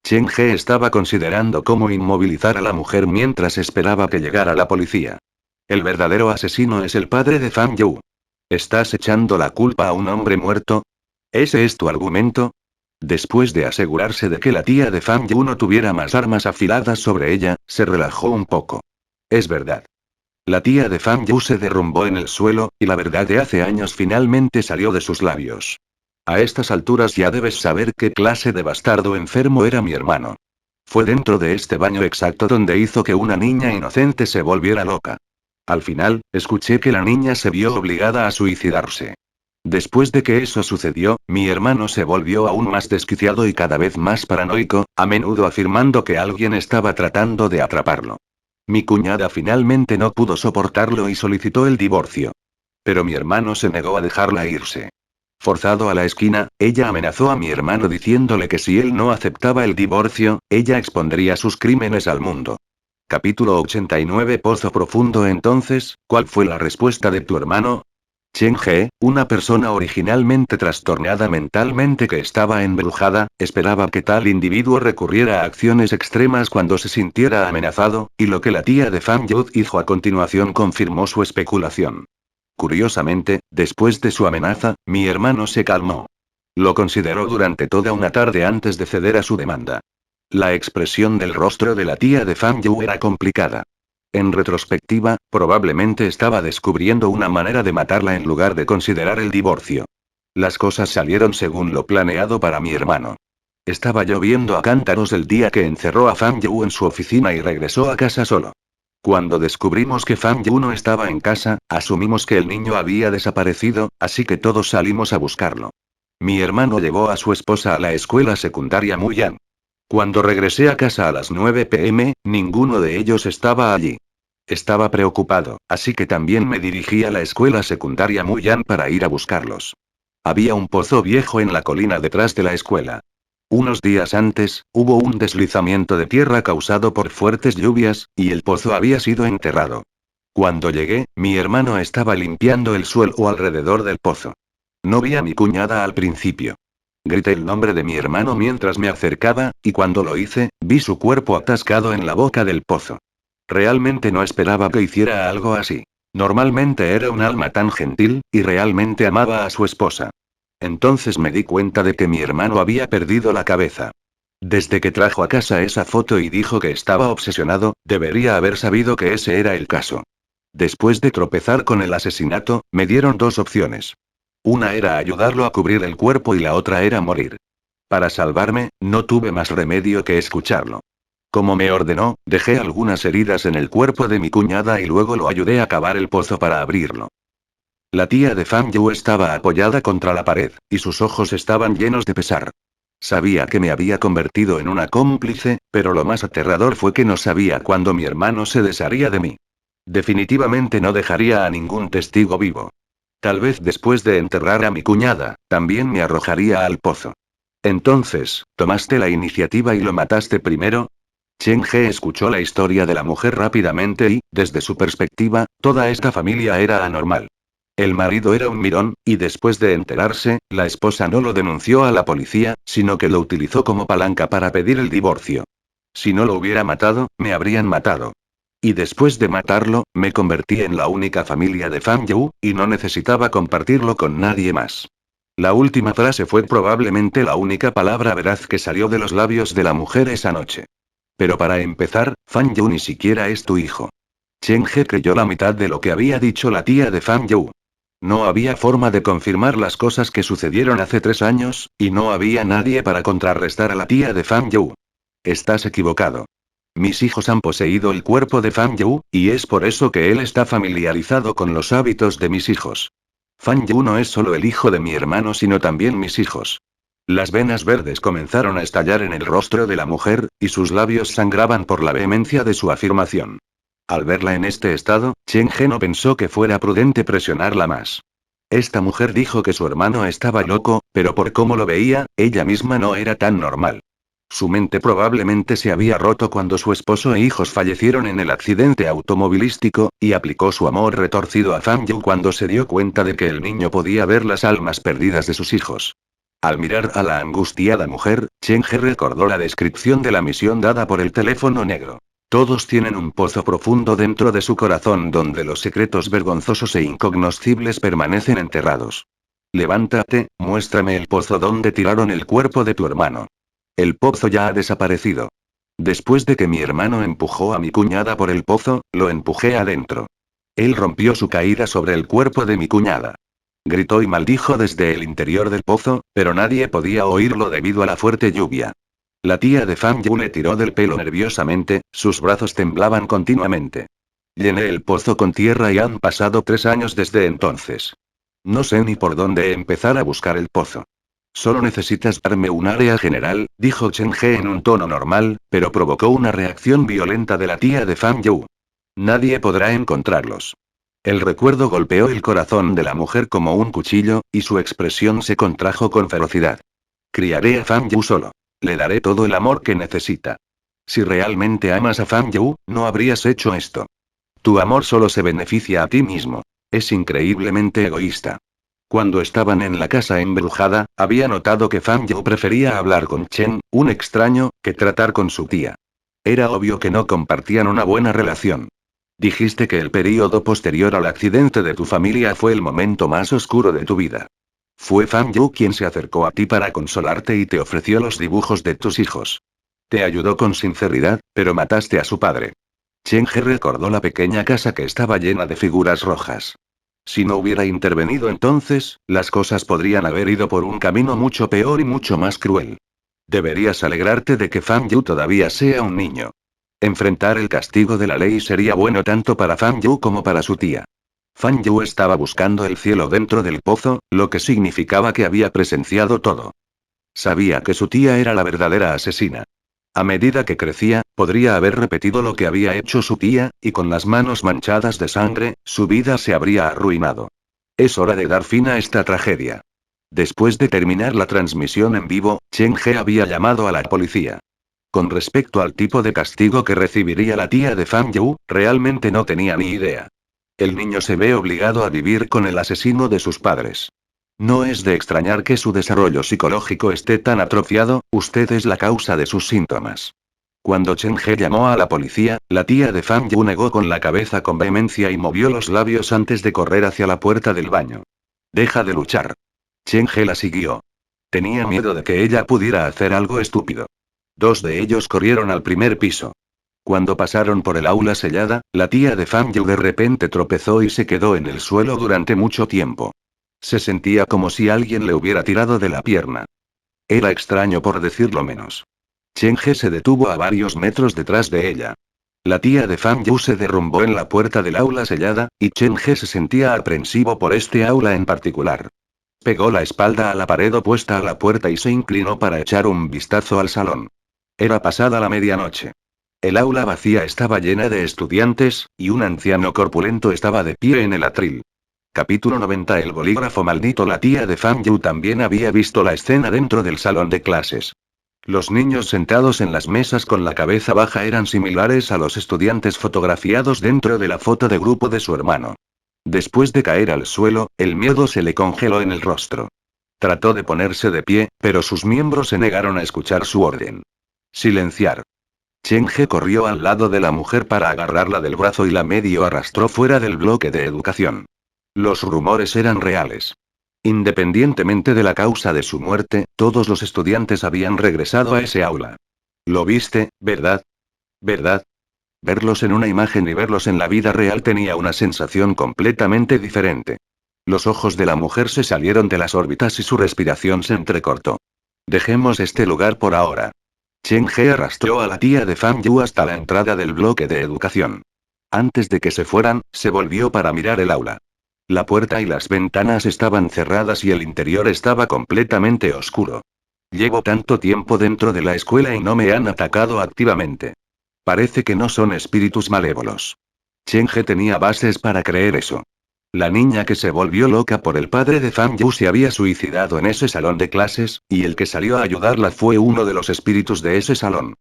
Chen He estaba considerando cómo inmovilizar a la mujer mientras esperaba que llegara la policía. El verdadero asesino es el padre de Fan Yu. ¿Estás echando la culpa a un hombre muerto? ¿Ese es tu argumento? Después de asegurarse de que la tía de Fan Yu no tuviera más armas afiladas sobre ella, se relajó un poco. Es verdad. La tía de Fan Yu se derrumbó en el suelo, y la verdad de hace años finalmente salió de sus labios. A estas alturas ya debes saber qué clase de bastardo enfermo era mi hermano. Fue dentro de este baño exacto donde hizo que una niña inocente se volviera loca. Al final, escuché que la niña se vio obligada a suicidarse. Después de que eso sucedió, mi hermano se volvió aún más desquiciado y cada vez más paranoico, a menudo afirmando que alguien estaba tratando de atraparlo. Mi cuñada finalmente no pudo soportarlo y solicitó el divorcio. Pero mi hermano se negó a dejarla irse. Forzado a la esquina, ella amenazó a mi hermano diciéndole que si él no aceptaba el divorcio, ella expondría sus crímenes al mundo. Capítulo 89 Pozo profundo. Entonces, ¿cuál fue la respuesta de tu hermano? Chen He, una persona originalmente trastornada mentalmente que estaba embrujada, esperaba que tal individuo recurriera a acciones extremas cuando se sintiera amenazado, y lo que la tía de Fan Yud hizo a continuación confirmó su especulación. Curiosamente, después de su amenaza, mi hermano se calmó. Lo consideró durante toda una tarde antes de ceder a su demanda. La expresión del rostro de la tía de Fan Yu era complicada. En retrospectiva, probablemente estaba descubriendo una manera de matarla en lugar de considerar el divorcio. Las cosas salieron según lo planeado para mi hermano. Estaba lloviendo a cántaros el día que encerró a Fan Yu en su oficina y regresó a casa solo. Cuando descubrimos que Fan Yu no estaba en casa, asumimos que el niño había desaparecido, así que todos salimos a buscarlo. Mi hermano llevó a su esposa a la escuela secundaria Muyan. Cuando regresé a casa a las 9 p.m., ninguno de ellos estaba allí. Estaba preocupado, así que también me dirigí a la escuela secundaria Muyan para ir a buscarlos. Había un pozo viejo en la colina detrás de la escuela. Unos días antes, hubo un deslizamiento de tierra causado por fuertes lluvias, y el pozo había sido enterrado. Cuando llegué, mi hermano estaba limpiando el suelo alrededor del pozo. No vi a mi cuñada al principio. Grité el nombre de mi hermano mientras me acercaba, y cuando lo hice, vi su cuerpo atascado en la boca del pozo. Realmente no esperaba que hiciera algo así. Normalmente era un alma tan gentil, y realmente amaba a su esposa. Entonces me di cuenta de que mi hermano había perdido la cabeza. Desde que trajo a casa esa foto y dijo que estaba obsesionado, debería haber sabido que ese era el caso. Después de tropezar con el asesinato, me dieron dos opciones. Una era ayudarlo a cubrir el cuerpo y la otra era morir. Para salvarme, no tuve más remedio que escucharlo. Como me ordenó, dejé algunas heridas en el cuerpo de mi cuñada y luego lo ayudé a cavar el pozo para abrirlo. La tía de Fan Yu estaba apoyada contra la pared, y sus ojos estaban llenos de pesar. Sabía que me había convertido en una cómplice, pero lo más aterrador fue que no sabía cuándo mi hermano se desharía de mí. Definitivamente no dejaría a ningún testigo vivo. Tal vez después de enterrar a mi cuñada, también me arrojaría al pozo. Entonces, ¿tomaste la iniciativa y lo mataste primero? Chen He escuchó la historia de la mujer rápidamente y, desde su perspectiva, toda esta familia era anormal. El marido era un mirón, y después de enterarse, la esposa no lo denunció a la policía, sino que lo utilizó como palanca para pedir el divorcio. Si no lo hubiera matado, me habrían matado. Y después de matarlo, me convertí en la única familia de Fan Yu, y no necesitaba compartirlo con nadie más. La última frase fue probablemente la única palabra veraz que salió de los labios de la mujer esa noche. Pero para empezar, Fan Yu ni siquiera es tu hijo. Chen He creyó la mitad de lo que había dicho la tía de Fan Yu. No había forma de confirmar las cosas que sucedieron hace 3 años, y no había nadie para contrarrestar a la tía de Fan Yu. Estás equivocado. Mis hijos han poseído el cuerpo de Fan Yu, y es por eso que él está familiarizado con los hábitos de mis hijos. Fan Yu no es solo el hijo de mi hermano sino también mis hijos. Las venas verdes comenzaron a estallar en el rostro de la mujer, y sus labios sangraban por la vehemencia de su afirmación. Al verla en este estado, Chen He no pensó que fuera prudente presionarla más. Esta mujer dijo que su hermano estaba loco, pero por cómo lo veía, ella misma no era tan normal. Su mente probablemente se había roto cuando su esposo e hijos fallecieron en el accidente automovilístico, y aplicó su amor retorcido a Fan Yu cuando se dio cuenta de que el niño podía ver las almas perdidas de sus hijos. Al mirar a la angustiada mujer, Chen He recordó la descripción de la misión dada por el teléfono negro. Todos tienen un pozo profundo dentro de su corazón donde los secretos vergonzosos e incognoscibles permanecen enterrados. Levántate, muéstrame el pozo donde tiraron el cuerpo de tu hermano. El pozo ya ha desaparecido. Después de que mi hermano empujó a mi cuñada por el pozo, lo empujé adentro. Él rompió su caída sobre el cuerpo de mi cuñada. Gritó y maldijo desde el interior del pozo, pero nadie podía oírlo debido a la fuerte lluvia. La tía de Fan Yu le tiró del pelo nerviosamente, sus brazos temblaban continuamente. Llené el pozo con tierra y han pasado 3 años desde entonces. No sé ni por dónde empezar a buscar el pozo. Solo necesitas darme un área general, dijo Chen He en un tono normal, pero provocó una reacción violenta de la tía de Fan Yu. Nadie podrá encontrarlos. El recuerdo golpeó el corazón de la mujer como un cuchillo, y su expresión se contrajo con ferocidad. Criaré a Fan Yu solo. Le daré todo el amor que necesita. Si realmente amas a Fan Yu, no habrías hecho esto. Tu amor solo se beneficia a ti mismo. Es increíblemente egoísta. Cuando estaban en la casa embrujada, había notado que Fan Yu prefería hablar con Chen, un extraño, que tratar con su tía. Era obvio que no compartían una buena relación. Dijiste que el período posterior al accidente de tu familia fue el momento más oscuro de tu vida. Fue Fan Yu quien se acercó a ti para consolarte y te ofreció los dibujos de tus hijos. Te ayudó con sinceridad, pero mataste a su padre. Chen He recordó la pequeña casa que estaba llena de figuras rojas. Si no hubiera intervenido entonces, las cosas podrían haber ido por un camino mucho peor y mucho más cruel. Deberías alegrarte de que Fan Yu todavía sea un niño. Enfrentar el castigo de la ley sería bueno tanto para Fan Yu como para su tía. Fan Yu estaba buscando el cielo dentro del pozo, lo que significaba que había presenciado todo. Sabía que su tía era la verdadera asesina. A medida que crecía, podría haber repetido lo que había hecho su tía, y con las manos manchadas de sangre, su vida se habría arruinado. Es hora de dar fin a esta tragedia. Después de terminar la transmisión en vivo, Chen He había llamado a la policía. Con respecto al tipo de castigo que recibiría la tía de Fan Yu, realmente no tenía ni idea. El niño se ve obligado a vivir con el asesino de sus padres. No es de extrañar que su desarrollo psicológico esté tan atrofiado, usted es la causa de sus síntomas. Cuando Chen He llamó a la policía, la tía de Fan Yu negó con la cabeza con vehemencia y movió los labios antes de correr hacia la puerta del baño. Deja de luchar. Chen He la siguió. Tenía miedo de que ella pudiera hacer algo estúpido. 2 de ellos corrieron al primer piso. Cuando pasaron por el aula sellada, la tía de Fan Yu de repente tropezó y se quedó en el suelo durante mucho tiempo. Se sentía como si alguien le hubiera tirado de la pierna. Era extraño por decirlo menos. Chen He se detuvo a varios metros detrás de ella. La tía de Fan Yu se derrumbó en la puerta del aula sellada, y Chen He se sentía aprensivo por este aula en particular. Pegó la espalda a la pared opuesta a la puerta y se inclinó para echar un vistazo al salón. Era pasada la medianoche. El aula vacía estaba llena de estudiantes, y un anciano corpulento estaba de pie en el atril. Capítulo 90. El bolígrafo maldito. La tía de Fan Yu también había visto la escena dentro del salón de clases. Los niños sentados en las mesas con la cabeza baja eran similares a los estudiantes fotografiados dentro de la foto de grupo de su hermano. Después de caer al suelo, el miedo se le congeló en el rostro. Trató de ponerse de pie, pero sus miembros se negaron a escuchar su orden. Silenciar. Chen He corrió al lado de la mujer para agarrarla del brazo y la medio arrastró fuera del bloque de educación. Los rumores eran reales. Independientemente de la causa de su muerte, todos los estudiantes habían regresado a ese aula. Lo viste, ¿verdad? ¿Verdad? Verlos en una imagen y verlos en la vida real tenía una sensación completamente diferente. Los ojos de la mujer se salieron de las órbitas y su respiración se entrecortó. Dejemos este lugar por ahora. Chen He arrastró a la tía de Fan Yu hasta la entrada del bloque de educación. Antes de que se fueran, se volvió para mirar el aula. La puerta y las ventanas estaban cerradas y el interior estaba completamente oscuro. Llevo tanto tiempo dentro de la escuela y no me han atacado activamente. Parece que no son espíritus malévolos. Chen He tenía bases para creer eso. La niña que se volvió loca por el padre de Fan Yu se había suicidado en ese salón de clases, y el que salió a ayudarla fue uno de los espíritus de ese salón.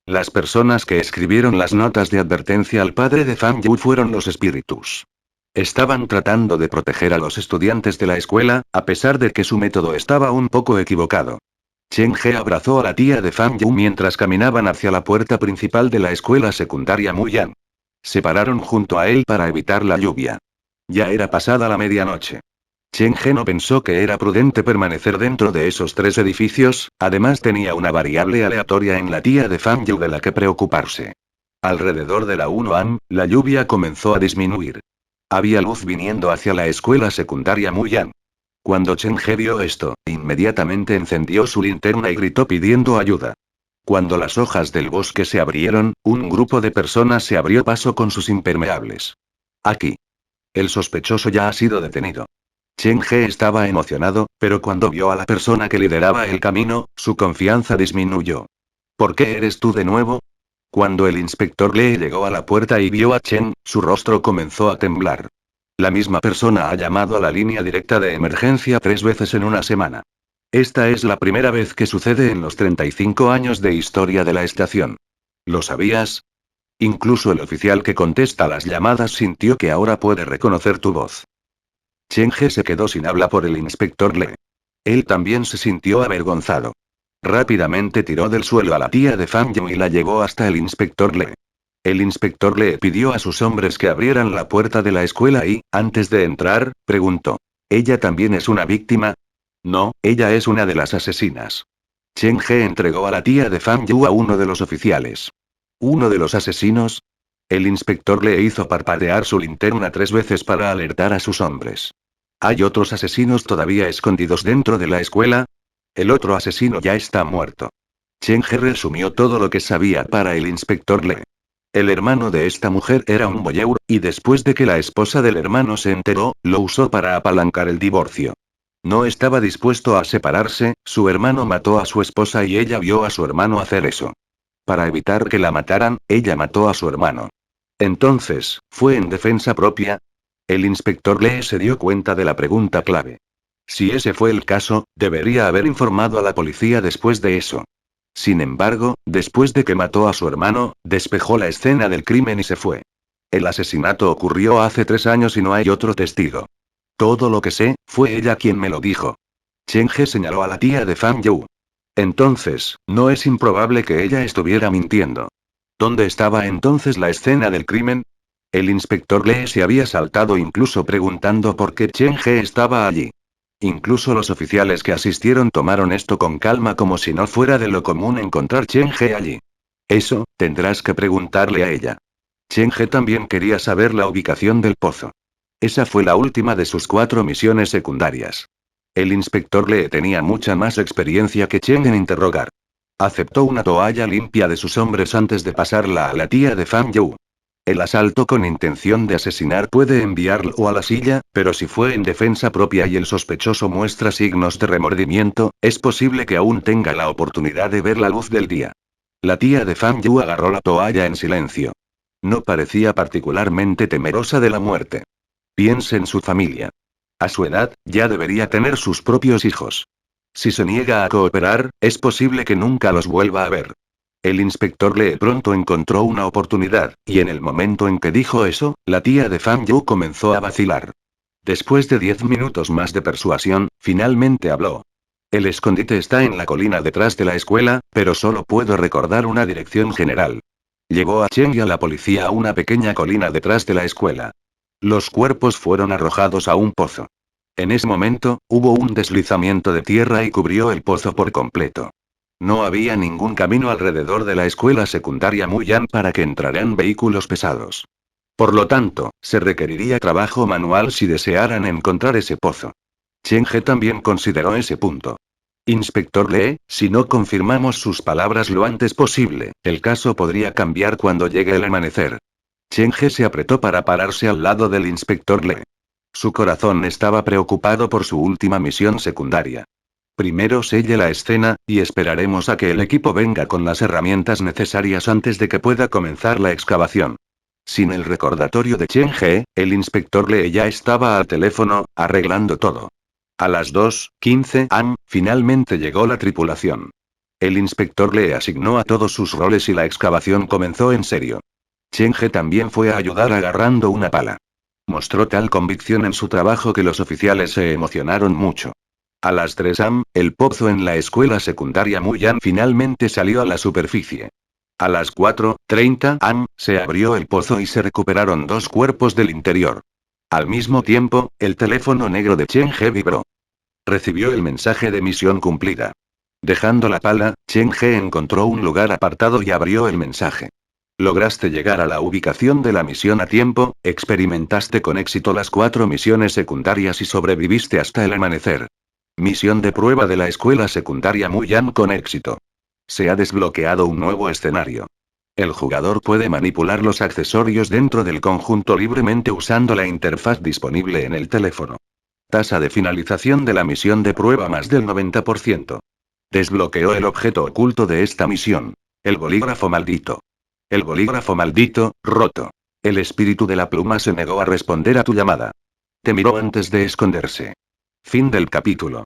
Las personas que escribieron las notas de advertencia al padre de Fan Yu fueron los espíritus. Estaban tratando de proteger a los estudiantes de la escuela, a pesar de que su método estaba un poco equivocado. Chen He abrazó a la tía de Fan Yu mientras caminaban hacia la puerta principal de la escuela secundaria Muyan. Se pararon junto a él para evitar la lluvia. Ya era pasada la medianoche. Chen He no pensó que era prudente permanecer dentro de esos 3 edificios, además tenía una variable aleatoria en la tía de Fan Yu de la que preocuparse. Alrededor de la 1 am, la lluvia comenzó a disminuir. Había luz viniendo hacia la escuela secundaria Muyan. Cuando Chen He vio esto, inmediatamente encendió su linterna y gritó pidiendo ayuda. Cuando las hojas del bosque se abrieron, un grupo de personas se abrió paso con sus impermeables. Aquí. El sospechoso ya ha sido detenido. Chen He estaba emocionado, pero cuando vio a la persona que lideraba el camino, su confianza disminuyó. ¿Por qué eres tú de nuevo? Cuando el inspector Lee llegó a la puerta y vio a Chen, su rostro comenzó a temblar. La misma persona ha llamado a la línea directa de emergencia 3 veces en una semana. Esta es la primera vez que sucede en los 35 años de historia de la estación. ¿Lo sabías? Incluso el oficial que contesta las llamadas sintió que ahora puede reconocer tu voz. Chen He se quedó sin habla por el inspector Lee. Él también se sintió avergonzado. Rápidamente tiró del suelo a la tía de Fan Yu y la llevó hasta el inspector Lee. El inspector Lee pidió a sus hombres que abrieran la puerta de la escuela y, antes de entrar, preguntó: ¿Ella también es una víctima? No, ella es una de las asesinas. Chen He entregó a la tía de Fan Yu a uno de los oficiales. ¿Uno de los asesinos? El inspector le hizo parpadear su linterna 3 veces para alertar a sus hombres. ¿Hay otros asesinos todavía escondidos dentro de la escuela? El otro asesino ya está muerto. Chen He resumió todo lo que sabía para el inspector Lee. El hermano de esta mujer era un voyeur, y después de que la esposa del hermano se enteró, lo usó para apalancar el divorcio. No estaba dispuesto a separarse, su hermano mató a su esposa y ella vio a su hermano hacer eso. Para evitar que la mataran, ella mató a su hermano. Entonces, ¿fue en defensa propia? El inspector Lee se dio cuenta de la pregunta clave. Si ese fue el caso, debería haber informado a la policía después de eso. Sin embargo, después de que mató a su hermano, despejó la escena del crimen y se fue. El asesinato ocurrió hace 3 años y no hay otro testigo. Todo lo que sé, fue ella quien me lo dijo. Chen He señaló a la tía de Fan Yu. Entonces, no es improbable que ella estuviera mintiendo. ¿Dónde estaba entonces la escena del crimen? El inspector Lee se había saltado incluso preguntando por qué Chen He estaba allí. Incluso los oficiales que asistieron tomaron esto con calma como si no fuera de lo común encontrar Chen He allí. Eso, tendrás que preguntarle a ella. Chen He también quería saber la ubicación del pozo. Esa fue la última de sus 4 misiones secundarias. El inspector Lee tenía mucha más experiencia que Chen en interrogar. Aceptó una toalla limpia de sus hombres antes de pasarla a la tía de Fan Yu. El asalto con intención de asesinar puede enviarlo a la silla, pero si fue en defensa propia y el sospechoso muestra signos de remordimiento, es posible que aún tenga la oportunidad de ver la luz del día. La tía de Fan Yu agarró la toalla en silencio. No parecía particularmente temerosa de la muerte. Piense en su familia. A su edad, ya debería tener sus propios hijos. Si se niega a cooperar, es posible que nunca los vuelva a ver. El inspector Lee pronto encontró una oportunidad, y en el momento en que dijo eso, la tía de Fan Yu comenzó a vacilar. Después de 10 minutos más de persuasión, finalmente habló. El escondite está en la colina detrás de la escuela, pero solo puedo recordar una dirección general. Llevó a Chen y a la policía a una pequeña colina detrás de la escuela. Los cuerpos fueron arrojados a un pozo. En ese momento, hubo un deslizamiento de tierra y cubrió el pozo por completo. No había ningún camino alrededor de la escuela secundaria Muyan para que entraran vehículos pesados. Por lo tanto, se requeriría trabajo manual si desearan encontrar ese pozo. Chen He también consideró ese punto. Inspector Lee, si no confirmamos sus palabras lo antes posible, el caso podría cambiar cuando llegue el amanecer. Chen He se apretó para pararse al lado del inspector Lee. Su corazón estaba preocupado por su última misión secundaria. Primero selle la escena, y esperaremos a que el equipo venga con las herramientas necesarias antes de que pueda comenzar la excavación. Sin el recordatorio de Chen He, el inspector Lee ya estaba al teléfono, arreglando todo. A las 2:15 am, finalmente llegó la tripulación. El inspector Lee asignó a todos sus roles y la excavación comenzó en serio. Chen He también fue a ayudar agarrando una pala. Mostró tal convicción en su trabajo que los oficiales se emocionaron mucho. A las 3 am, el pozo en la escuela secundaria Muyan finalmente salió a la superficie. A las 4:30 am, se abrió el pozo y se recuperaron 2 cuerpos del interior. Al mismo tiempo, el teléfono negro de Chen He vibró. Recibió el mensaje de misión cumplida. Dejando la pala, Chen He encontró un lugar apartado y abrió el mensaje. Lograste llegar a la ubicación de la misión a tiempo, experimentaste con éxito las 4 misiones secundarias y sobreviviste hasta el amanecer. Misión de prueba de la escuela secundaria Muyan con éxito. Se ha desbloqueado un nuevo escenario. El jugador puede manipular los accesorios dentro del conjunto libremente usando la interfaz disponible en el teléfono. Tasa de finalización de la misión de prueba más del 90%. Desbloqueó el objeto oculto de esta misión. El bolígrafo maldito. El bolígrafo maldito, roto. El espíritu de la pluma se negó a responder a tu llamada. Te miró antes de esconderse. Fin del capítulo.